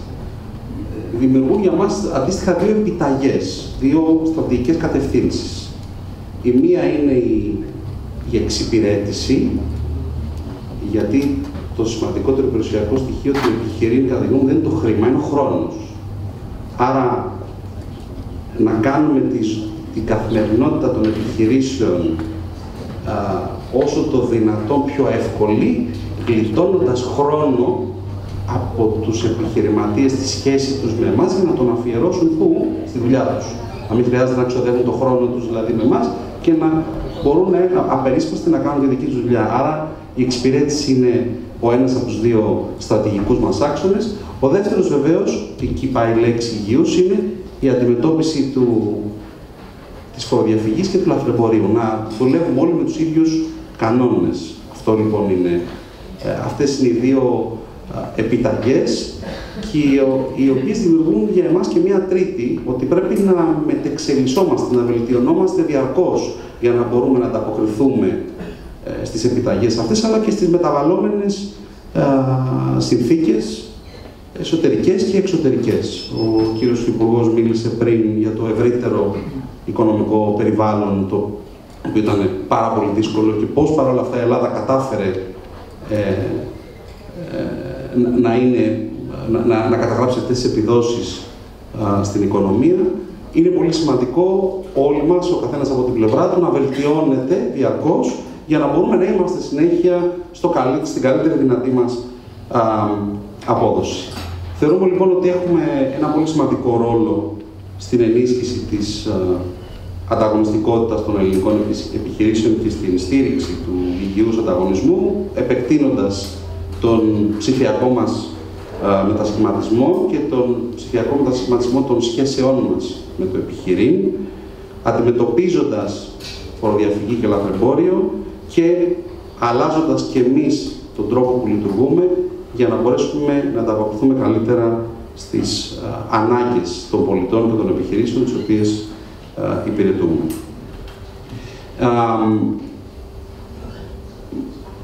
δημιουργούν για μας αντίστοιχα δύο επιταγές, δύο στρατηγικές κατευθύνσεις. Η μία είναι η εξυπηρέτηση, γιατί το σημαντικότερο περιουσιακό στοιχείο του επιχειρήν, κατά τη γνώμη μου, δεν είναι το χρήμα, είναι ο χρόνος. Άρα, να κάνουμε την καθημερινότητα των επιχειρήσεων όσο το δυνατόν πιο εύκολη, γλιτώνοντας χρόνο από τους επιχειρηματίες στη σχέση τους με εμάς για να τον αφιερώσουν πού? Στη δουλειά τους. Να μην χρειάζεται να ξοδεύουν τον χρόνο τους δηλαδή με εμάς και να μπορούν απερίσπαστοι να κάνουν τη δική τους δουλειά. Άρα η εξυπηρέτηση είναι ο ένας από τους δύο στρατηγικούς μας άξονες. Ο δεύτερος βεβαίως, εκεί πάει η λέξη υγιούς, είναι η αντιμετώπιση της φοροδιαφυγής και του λαθρεμπορίου. Να δουλεύουμε όλοι με τους ίδιους κανόνες. Αυτό λοιπόν είναι. Αυτές είναι οι δύο επιταγές και οι οποίες δημιουργούν για εμάς και μία τρίτη, ότι πρέπει να μετεξελισσόμαστε, να βελτιωνόμαστε διαρκώς για να μπορούμε να ανταποκριθούμε στις επιταγές αυτές, αλλά και στις μεταβαλλόμενες συνθήκες εσωτερικές και εξωτερικές. Ο κύριος Υπουργός μίλησε πριν για το ευρύτερο οικονομικό περιβάλλον, το οποίο ήταν πάρα πολύ δύσκολο και πώς παρόλα αυτά η Ελλάδα κατάφερε να καταγράψει αυτές τις επιδόσεις στην οικονομία. Είναι πολύ σημαντικό όλοι μας, ο καθένας από την πλευρά του, να βελτιώνεται διαρκώς για να μπορούμε να είμαστε συνέχεια στην καλύτερη δυνατή μας απόδοση. Θεωρούμε λοιπόν ότι έχουμε ένα πολύ σημαντικό ρόλο στην ενίσχυση της ανταγωνιστικότητας των ελληνικών επιχειρήσεων και στην στήριξη του υγιούς ανταγωνισμού, επεκτείνοντας τον ψηφιακό μας μετασχηματισμό και τον ψηφιακό μετασχηματισμό των σχέσεών μας με το επιχειρήν, αντιμετωπίζοντας φοροδιαφυγή και λαθρεμπόριο και αλλάζοντας και εμείς τον τρόπο που λειτουργούμε για να μπορέσουμε να ανταποκριθούμε καλύτερα στις ανάγκες των πολιτών και των επιχειρήσεων τις οποίες υπηρετούμε.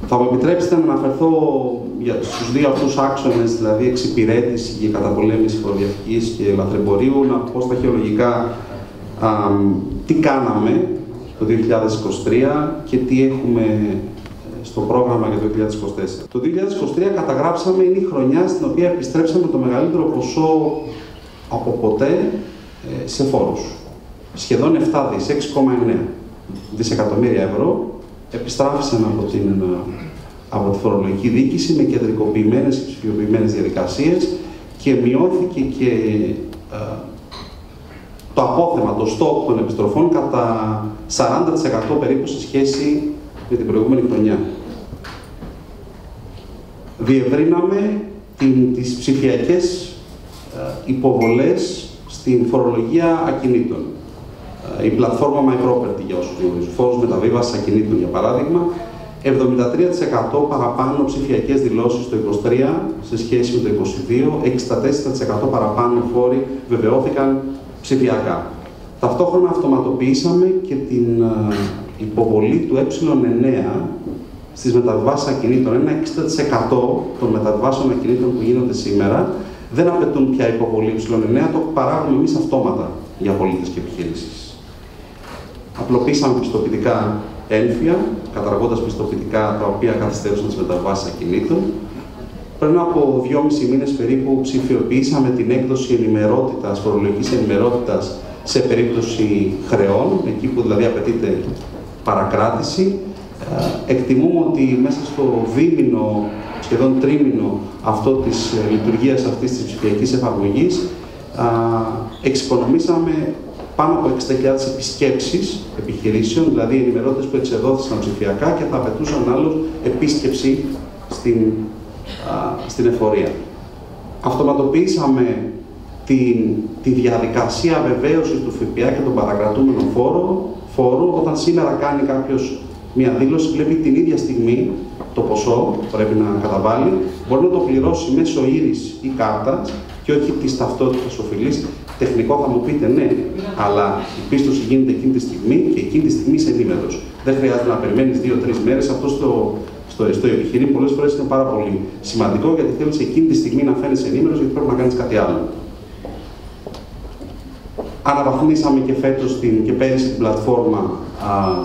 Θα μου επιτρέψετε να αναφερθώ στους δύο αυτούς άξονες, δηλαδή εξυπηρέτηση και καταπολέμηση φοροδιαφυγής και λαθρεμπορίου, να πω στα αρχαιολογικά τι κάναμε το 2023 και τι έχουμε στο πρόγραμμα για το 2024. Το 2023 καταγράψαμε, είναι η χρονιά στην οποία επιστρέψαμε το μεγαλύτερο ποσό από ποτέ σε φόρους. Σχεδόν 7 δις, 6,9 δισεκατομμύρια ευρώ επιστράφησαν από τη φορολογική διοίκηση με κεντρικοποιημένες και ψηφιοποιημένες διαδικασίες και μειώθηκε και το απόθεμα, το στόκ των επιστροφών κατά 40% περίπου σε σχέση με την προηγούμενη χρονιά. Διευρύναμε τις ψηφιακές υποβολές στην φορολογία ακινήτων. Η πλατφόρμα My Property, για όσους γνωρίζουν, φόρους μεταβίβασης ακινήτων, για παράδειγμα, 73% παραπάνω ψηφιακές δηλώσεις το 2023 σε σχέση με το 2022, 64% παραπάνω φόροι βεβαιώθηκαν ψηφιακά. Ταυτόχρονα αυτοματοποιήσαμε και την υποβολή του ε9 στις μεταβιβάσεις ακινήτων. Ένα 60% των μεταβιβάσεων ακινήτων που γίνονται σήμερα δεν απαιτούν πια υποβολή ε9, το παράγουμε εμείς αυτόματα για πολίτες και επιχειρήσεις. Απλοποίησαμε πιστοποιητικά ένφια, καταργώντας πιστοποιητικά τα οποία καθυστέρησαν τις μεταβιβάσεις ακινήτων. Πριν από 2,5 μήνες περίπου ψηφιοποιήσαμε την έκδοση ενημερότητας, φορολογικής ενημερότητας σε περίπτωση χρεών, εκεί που δηλαδή απαιτείται παρακράτηση. Εκτιμούμε ότι μέσα στο δίμηνο, σχεδόν τρίμηνο αυτό της λειτουργίας αυτής της ψηφιακής εφαρμογής, εξοικονομήσαμε πάνω από 60.000 επισκέψεις επιχειρήσεων, δηλαδή ενημερώτες που εξεδόθησαν ψηφιακά και θα απαιτούσαν άλλως επίσκεψη στην εφορία. Αυτοματοποιήσαμε τη διαδικασία βεβαίωσης του ΦΠΑ και των παρακρατούμενων φόρου. Όταν σήμερα κάνει κάποιος μια δήλωση, βλέπει την ίδια στιγμή το ποσό που πρέπει να καταβάλει, μπορεί να το πληρώσει μέσω ήρης ή κάρτας και όχι της ταυτότητας οφειλής. Τεχνικό θα μου πείτε ναι, αλλά η πίστοση γίνεται εκείνη τη στιγμή και εκείνη τη στιγμή είσαι ενήμερος. Δεν χρειάζεται να περιμένεις 2-3 μέρες. Αυτό στο επιχειρήν πολλές φορές είναι πάρα πολύ σημαντικό, γιατί θέλεις εκείνη τη στιγμή να φαίνεσαι ενήμερος, γιατί πρέπει να κάνεις κάτι άλλο. Αναβαθμίσαμε και φέτος και πέρυσι την πλατφόρμα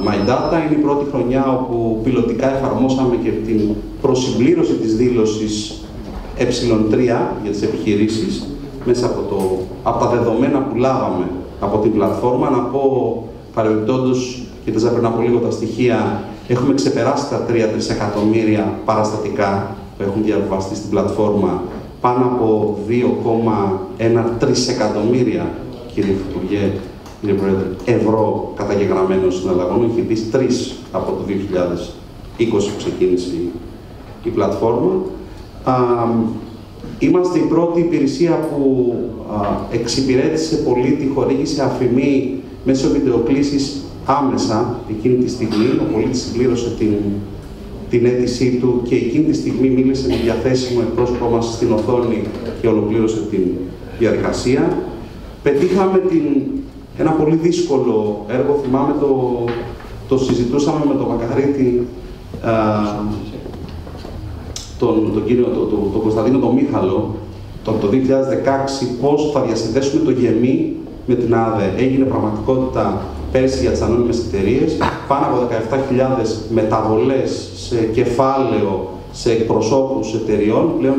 My Data. Είναι η πρώτη χρονιά όπου πιλωτικά εφαρμόσαμε και την προσυμπλήρωση της δήλωσης ε3 για τις επιχειρήσεις μέσα από τα δεδομένα που λάβαμε από την πλατφόρμα. Να πω παρεμπιπτόντως, κοίταζα πριν από λίγο τα στοιχεία, έχουμε ξεπεράσει τα 3-3 εκατομμύρια παραστατικά που έχουν διαβιβαστεί στην πλατφόρμα, πάνω από 2,1 τρισεκατομμύρια, κύριε Υπουργέ, κύριε Πρόεδρε, ευρώ καταγεγραμμένων συναλλαγών. Έχει δει 3 από το 2020 που ξεκίνησε η πλατφόρμα. Είμαστε η πρώτη υπηρεσία που εξυπηρέτησε πολίτη, χορήγησε αφημί μέσω βιντεοκλήσης άμεσα εκείνη τη στιγμή. Ο πολίτης συμπλήρωσε την αίτησή του και εκείνη τη στιγμή μίλησε με διαθέσιμο εκπρόσωπό μας στην οθόνη και ολοκλήρωσε την διαδικασία. Πετύχαμε ένα πολύ δύσκολο έργο. Θυμάμαι το συζητούσαμε με τον Μακαρίτη, τον Κωνσταντίνο τον Μίχαλο, το 2016, πώς θα διασυνδέσουμε το ΓΕΜΗ με την ΑΔΕ. Έγινε πραγματικότητα πέρσι για τις ανώνυμες εταιρείες. Πάνω από 17.000 μεταβολές σε κεφάλαιο, σε εκπροσώπους εταιριών, πλέον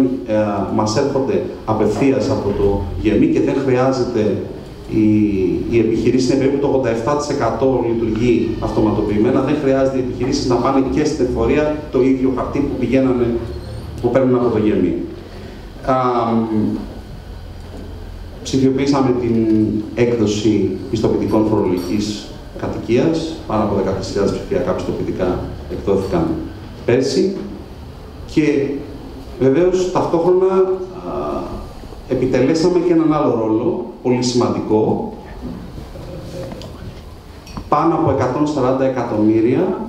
μας έρχονται απευθείας από το ΓΕΜΗ και δεν χρειάζεται οι επιχειρήσεις, είναι περίπου το 87% λειτουργεί αυτοματοποιημένα, δεν χρειάζεται οι επιχειρήσεις να πάνε και στην εφορία το ίδιο χαρτί που παίρνουν από το ΓΕΜΗ. Ψηφιοποιήσαμε την έκδοση πιστοποιητικών φορολογικής κατοικίας. Πάνω από 14.000 ψηφιακά πιστοποιητικά εκδόθηκαν πέρσι. Και βεβαίως ταυτόχρονα επιτελέσαμε και έναν άλλο ρόλο, πολύ σημαντικό. Πάνω από 140 εκατομμύρια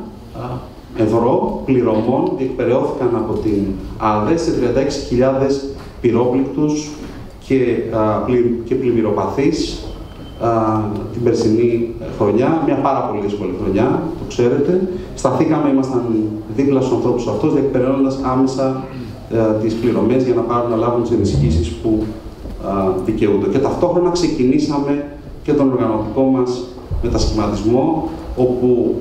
ευρώ πληρωμών διεκπεραιώθηκαν από την ΑΔΕ σε 36.000 πυρόπληκτους και πλημμυροπαθείς την περσινή χρονιά. Μια πάρα πολύ δύσκολη χρονιά, το ξέρετε. Σταθήκαμε, ήμασταν δίπλα στους ανθρώπους αυτούς, διεκπεραιώνοντας άμεσα τις πληρωμές για να πάρουν να λάβουν τις ενισχύσεις που δικαιούνται. Και ταυτόχρονα ξεκινήσαμε και τον οργανωτικό μας μετασχηματισμό, όπου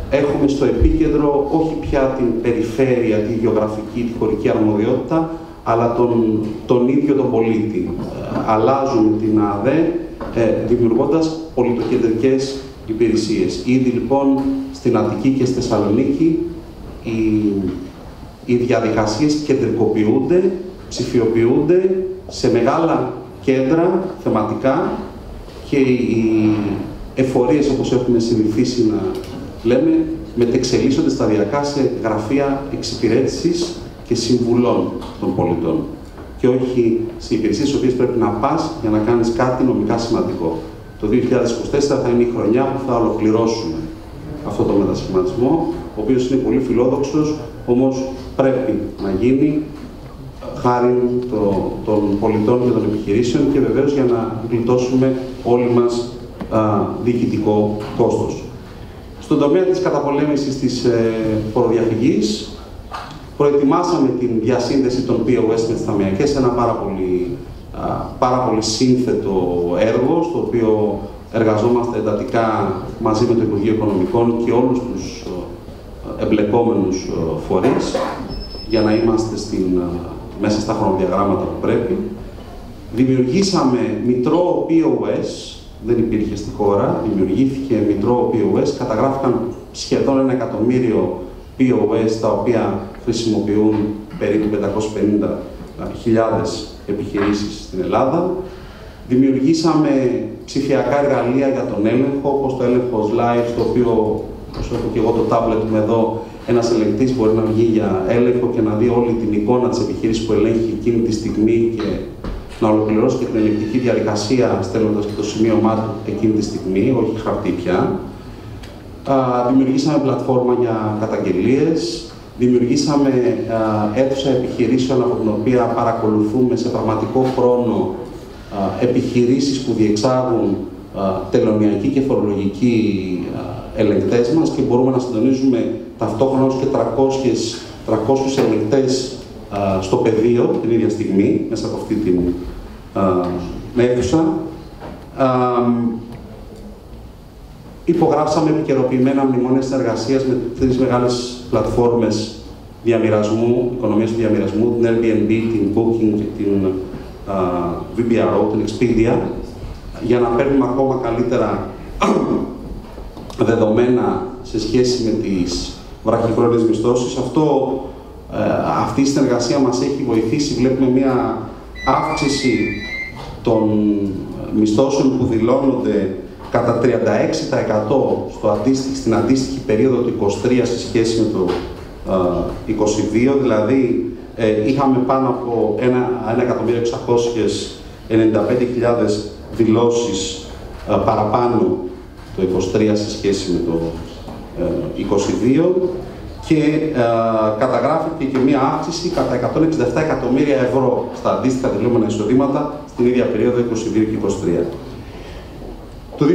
έχουμε στο επίκεντρο όχι πια την περιφέρεια, τη γεωγραφική, τη χωρική αρμοδιότητα, αλλά τον ίδιο τον πολίτη. Αλλάζουμε την ΑΔΕ, δημιουργώντας πολιτοκεντρικές υπηρεσίες. Ήδη λοιπόν στην Αττική και στη Θεσσαλονίκη οι διαδικασίες κεντρικοποιούνται, ψηφιοποιούνται σε μεγάλα κέντρα θεματικά και οι εφορίες, όπως έχουμε συνηθίσει να λέμε, μετεξελίσσονται σταδιακά σε γραφεία εξυπηρέτησης και συμβουλών των πολιτών και όχι σε υπηρεσίες στις οποίες πρέπει να πας για να κάνεις κάτι νομικά σημαντικό. Το 2024 θα είναι η χρονιά που θα ολοκληρώσουμε αυτό το μετασχηματισμό, ο οποίος είναι πολύ φιλόδοξος, όμως πρέπει να γίνει χάρη των πολιτών και των επιχειρήσεων και βεβαίως για να γλιτώσουμε όλοι μας διοικητικό κόστος. Στον τομέα της καταπολέμησης της φοροδιαφυγής, προετοιμάσαμε την διασύνδεση των POS με τις ταμειακές, ένα πάρα πολύ σύνθετο έργο, στο οποίο εργαζόμαστε εντατικά μαζί με το Υπουργείο Οικονομικών και όλους τους εμπλεκόμενους φορείς, για να είμαστε μέσα στα χρονοδιαγράμματα που πρέπει. Δημιουργήσαμε μητρό POS δεν υπήρχε στη χώρα, δημιουργήθηκε μητρό POS, καταγράφηκαν σχεδόν 1 εκατομμύριο POS, τα οποία χρησιμοποιούν περίπου 550.000 επιχειρήσεις στην Ελλάδα. Δημιουργήσαμε ψηφιακά εργαλεία για τον έλεγχο, όπως το έλεγχος live, στο οποίο, όπως έχω και εγώ το tablet μου εδώ, ένας ελεγκτής μπορεί να βγει για έλεγχο και να δει όλη την εικόνα της επιχείρησης που ελέγχει εκείνη τη στιγμή και να ολοκληρώσει και την ελεγκτική διαδικασία στέλνοντας και το σημείωμά του εκείνη τη στιγμή, όχι χαρτί πια. Δημιουργήσαμε πλατφόρμα για καταγγελίες, δημιουργήσαμε αίθουσα επιχειρήσεων από την οποία παρακολουθούμε σε πραγματικό χρόνο επιχειρήσεις που διεξάγουν τελωνειακοί και φορολογικοί ελεγκτές μας και μπορούμε να συντονίζουμε ταυτόχρονα και 300 ελεγκτές στο πεδίο την ίδια στιγμή, μέσα από αυτή την αίθουσα. Υπογράψαμε επικαιροποιημένα μνημόνια συνεργασίας με 3 μεγάλες πλατφόρμες διαμοιρασμού, οικονομίας του διαμοιρασμού, την Airbnb, την Booking και την VBRO, την Expedia, για να παίρνουμε ακόμα καλύτερα δεδομένα σε σχέση με τις βραχυχρόνιες μισθώσεις. Αυτή η συνεργασία μας έχει βοηθήσει. Βλέπουμε μια αύξηση των μισθώσεων που δηλώνονται κατά 36% στην αντίστοιχη περίοδο του 23 σε σχέση με το 22, δηλαδή είχαμε πάνω από 1.695.000 δηλώσεις παραπάνω το 23 σε σχέση με το 22 και καταγράφηκε και μία αύξηση κατά 167 εκατομμύρια ευρώ στα αντίστοιχα δηλούμενα εισοδήματα στην ίδια περίοδο 22 και 23. Το 2024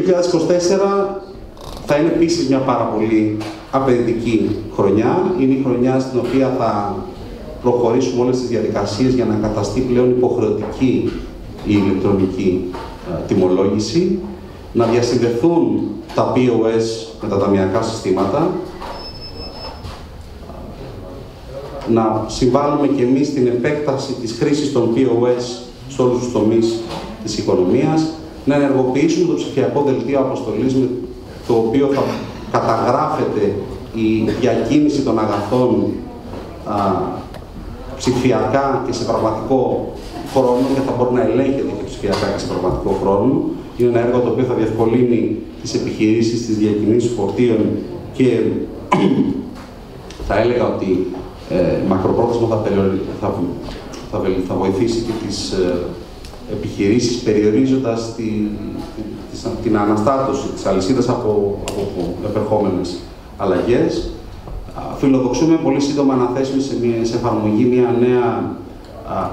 θα είναι επίσης μια πάρα πολύ απαιτητική χρονιά. Είναι η χρονιά στην οποία θα προχωρήσουμε όλες τις διαδικασίες για να καταστεί πλέον υποχρεωτική η ηλεκτρονική τιμολόγηση, να διασυνδεθούν τα POS με τα ταμειακά συστήματα, να συμβάλλουμε και εμείς στην επέκταση της χρήσης των POS σε όλους τους τομείς της οικονομίας, να ενεργοποιήσουμε το ψηφιακό δελτίο αποστολής, με το οποίο θα καταγράφεται η διακίνηση των αγαθών ψηφιακά και σε πραγματικό χρόνο και θα μπορεί να ελέγχεται και ψηφιακά και σε πραγματικό χρόνο. Είναι ένα έργο το οποίο θα διευκολύνει τις επιχειρήσεις, τις διακινήσεις φορτίων και θα έλεγα ότι μακροπρόθεσμα θα βοηθήσει και τις επιχειρήσεις, περιορίζοντας την αναστάτωση της αλυσίδας από επερχόμενες αλλαγές. Φιλοδοξούμε πολύ σύντομα να θέσουμε σε εφαρμογή μια νέα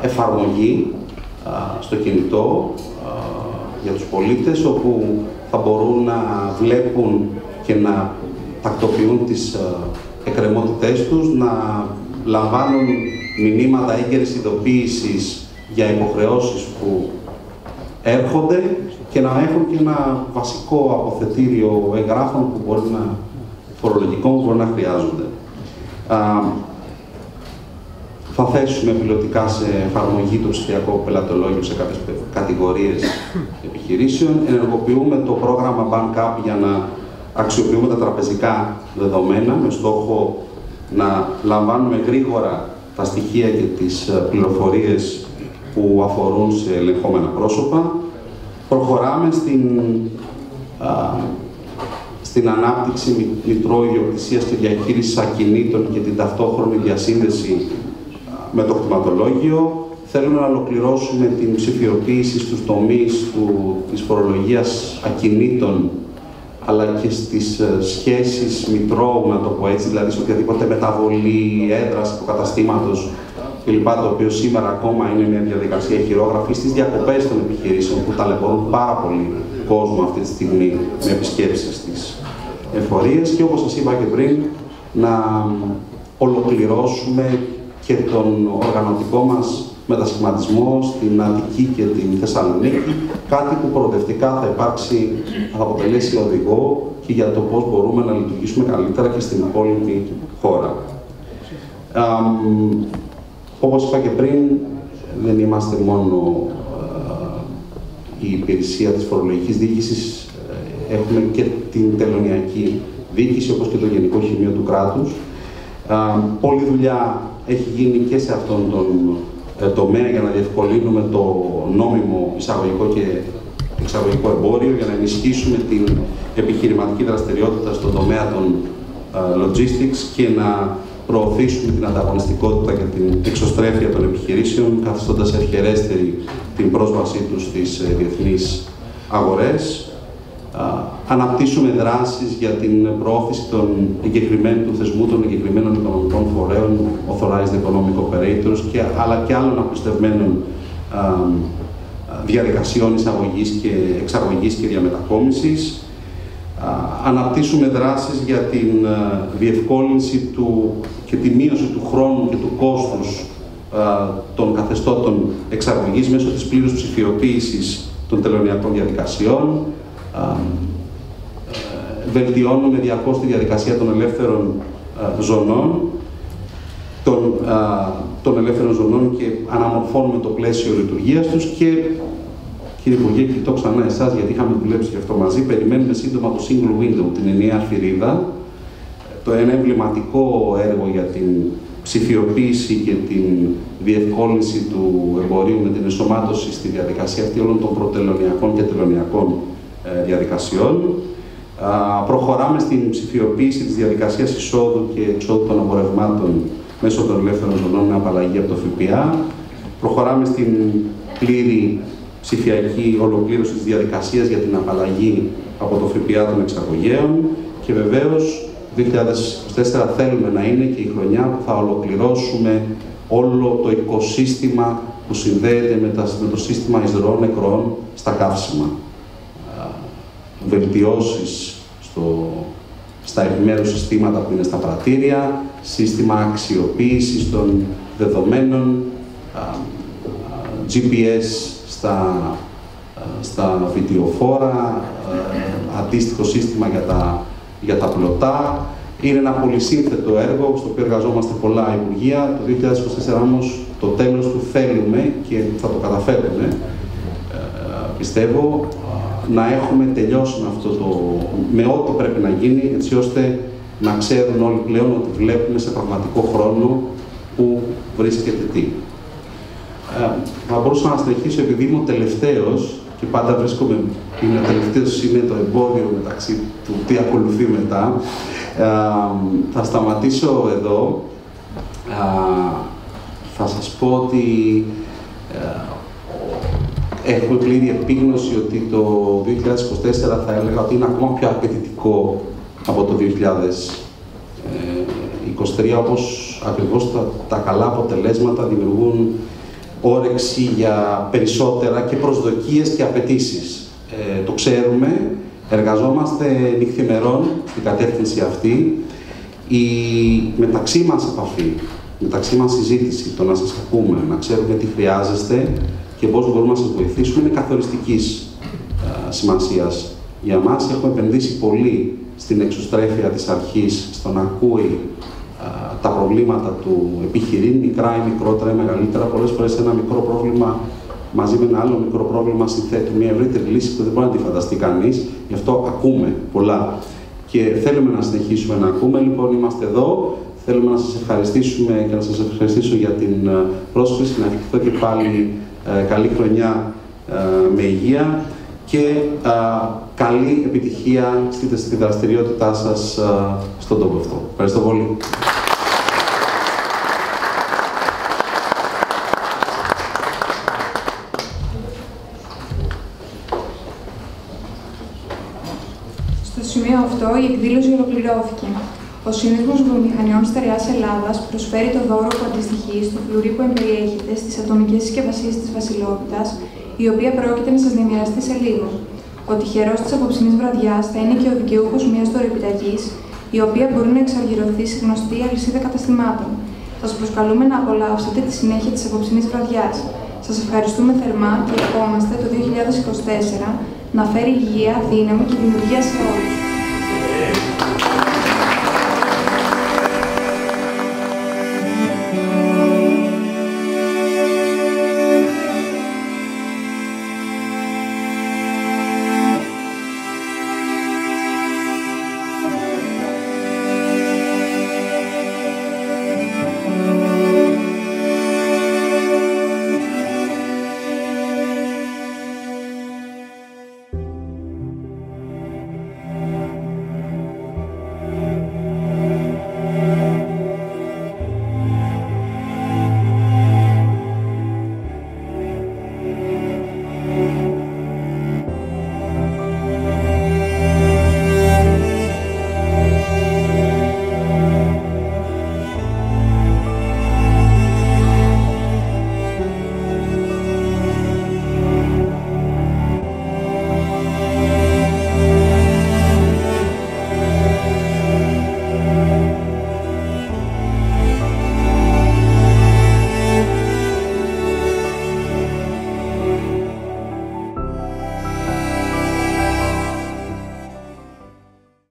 εφαρμογή στο κινητό για τους πολίτες, όπου θα μπορούν να βλέπουν και να τακτοποιούν τις εκκρεμότητές τους, να λαμβάνουν μηνύματα έγκαιρης ειδοποίησης για υποχρεώσεις που έρχονται και να έχουν και ένα βασικό αποθετήριο εγγράφων που φορολογικών που μπορεί να χρειάζονται. Θα θέσουμε πιλωτικά σε εφαρμογή το ψηφιακό πελατολόγιο σε κάποιες κατηγορίες επιχειρήσεων. Ενεργοποιούμε το πρόγραμμα BankUp για να αξιοποιούμε τα τραπεζικά δεδομένα με στόχο να λαμβάνουμε γρήγορα τα στοιχεία και τις πληροφορίες που αφορούν σε ελεγχόμενα πρόσωπα. Προχωράμε στην ανάπτυξη μητρώου ιδιοκτησίας και διαχείρισης ακινήτων και την ταυτόχρονη διασύνδεση με το κτηματολόγιο. Θέλουμε να ολοκληρώσουμε την ψηφιοποίηση στους τομείς της φορολογίας ακινήτων, αλλά και στις σχέσεις μητρώου, να το πω έτσι, δηλαδή σε οποιαδήποτε μεταβολή έδρας του καταστήματος κλπ. Το οποίο σήμερα ακόμα είναι μια διαδικασία χειρόγραφης, στις διακοπές των επιχειρήσεων που ταλαιπωρούν πάρα πολύ κόσμο αυτή τη στιγμή με επισκέψεις στις εφορίες, και όπως σας είπα και πριν, να ολοκληρώσουμε και τον οργανωτικό μας μετασχηματισμό στην Αττική και την Θεσσαλονίκη, κάτι που προοδευτικά θα αποτελέσει οδηγό και για το πώς μπορούμε να λειτουργήσουμε καλύτερα και στην υπόλοιπη χώρα. Όπως είπα και πριν, δεν είμαστε μόνο η υπηρεσία της φορολογικής διοίκησης, έχουμε και την τελωνειακή διοίκηση, όπως και το Γενικό Χημείο του κράτους. Πολλή δουλειά έχει γίνει και σε αυτόν τον τομέα για να διευκολύνουμε το νόμιμο εισαγωγικό και εξαγωγικό εμπόριο, για να ενισχύσουμε την επιχειρηματική δραστηριότητα στον τομέα των logistics και να προωθήσουμε την ανταγωνιστικότητα και την εξωστρέφεια των επιχειρήσεων, καθιστώντας ευχερέστερη την πρόσβασή τους στις διεθνείς αγορές. Αναπτύσσουμε δράσεις για την προώθηση του θεσμού των εγκεκριμένων οικονομικών φορέων, authorized economic operators, αλλά και άλλων απλουστευμένων διαδικασιών εισαγωγής και εξαγωγής και διαμετακόμισης. Αναπτύσσουμε δράσεις για την διευκόλυνση και τη μείωση του χρόνου και του κόστους των καθεστώτων εξαγωγής μέσω της πλήρους ψηφιοποίησης των τελωνειακών διαδικασιών. Βελτιώνουμε διαρκώς τη διαδικασία των ελεύθερων ζωνών, και αναμορφώνουμε το πλαίσιο λειτουργίας τους και, κύριε Υπουργέ, κοιτώ ξανά εσάς, γιατί είχαμε δουλέψει γι' αυτό μαζί, περιμένουμε σύντομα το single window, την ενιαία θηρίδα, ένα εμβληματικό έργο για την ψηφιοποίηση και την διευκόλυνση του εμπορίου με την ενσωμάτωση στη διαδικασία αυτή όλων των προτελωνειακών και τελωνειακών διαδικασιών. Προχωράμε στην ψηφιοποίηση της διαδικασίας εισόδου και εξόδου των εμπορευμάτων μέσω των ελεύθερων ζωνών με απαλλαγή από το ΦΠΑ. Προχωράμε στην πλήρη ψηφιακή ολοκλήρωση της διαδικασίας για την απαλλαγή από το ΦΠΑ των εξαγωγέων και βεβαίως 2024 θέλουμε να είναι και η χρονιά που θα ολοκληρώσουμε όλο το οικοσύστημα που συνδέεται με το σύστημα εισρωών νεκρών στα καύσιμα. Βελτιώσεις στα επιμέρους συστήματα που είναι στα πρατήρια, σύστημα αξιοποίησης των δεδομένων, GPS στα βιντεοφόρα, αντίστοιχο σύστημα για τα πλωτά. Είναι ένα πολυσύνθετο έργο στο οποίο εργαζόμαστε πολλά υπουργεία. Το 2024 όμως το τέλος του θέλουμε και θα το καταφέρουμε, πιστεύω, να έχουμε τελειώσει με ό,τι πρέπει να γίνει, έτσι ώστε να ξέρουν όλοι πλέον ότι βλέπουμε σε πραγματικό χρόνο που βρίσκεται τι. Θα μπορούσα να συνεχίσω, επειδή είμαι ο τελευταίος και πάντα είναι τελευταίος, είναι το εμπόδιο μεταξύ του τι ακολουθεί μετά. Θα σταματήσω εδώ. Θα σας πω ότι έχουμε πλήρη επίγνωση ότι το 2024 θα έλεγα ότι είναι ακόμα πιο απαιτητικό από το 2023, όπως ακριβώς τα καλά αποτελέσματα δημιουργούν όρεξη για περισσότερα και προσδοκίες και απαιτήσεις. Το ξέρουμε, εργαζόμαστε νυχθημερών στην κατεύθυνση αυτή. Η μεταξύ μας επαφή, μεταξύ μας συζήτηση, το να σας ακούμε, να ξέρουμε τι χρειάζεστε και πώς μπορούμε να σας βοηθήσουμε, είναι καθοριστικής σημασίας για μας. Έχουμε επενδύσει πολύ στην εξωστρέφεια της αρχής, στο να ακούει τα προβλήματα του επιχειρήν, μικρά ή μικρότερα ή μεγαλύτερα. Πολλές φορές ένα μικρό πρόβλημα μαζί με ένα άλλο μικρό πρόβλημα συνθέτει μια ευρύτερη λύση που δεν μπορεί να τη φανταστεί κανείς. Γι' αυτό ακούμε πολλά και θέλουμε να συνεχίσουμε να ακούμε. Λοιπόν, είμαστε εδώ. Θέλουμε να σας ευχαριστήσουμε και να σας ευχαριστήσω για την πρόσκληση, να ευχηθώ και πάλι καλή χρονιά με υγεία και καλή επιτυχία στη δραστηριότητά σας στον τόπο αυτό. Ευχαριστώ πολύ. Στο σημείο αυτό η εκδήλωση ολοκληρώθηκε. Ο Σύνδεσμος Βιομηχανιών Στερεάς Ελλάδας προσφέρει το δώρο που αντιστοιχεί στο φλουρί που εμπεριέχεται στις ατομικές συσκευασίες της Βασιλόπιτας, η οποία πρόκειται να σας διαμοιραστεί σε λίγο. Ο τυχερός της απόψινής βραδιάς θα είναι και ο δικαιούχος μιας δωρεπιταγής, η οποία μπορεί να εξαργυρωθεί σε γνωστή αλυσίδα καταστημάτων. Σας προσκαλούμε να απολαύσετε τη συνέχεια της απόψινής βραδιάς. Σας ευχαριστούμε θερμά και ευχόμαστε το 2024 να φέρει υγεία, δύναμη και δημιουργία σε όλους.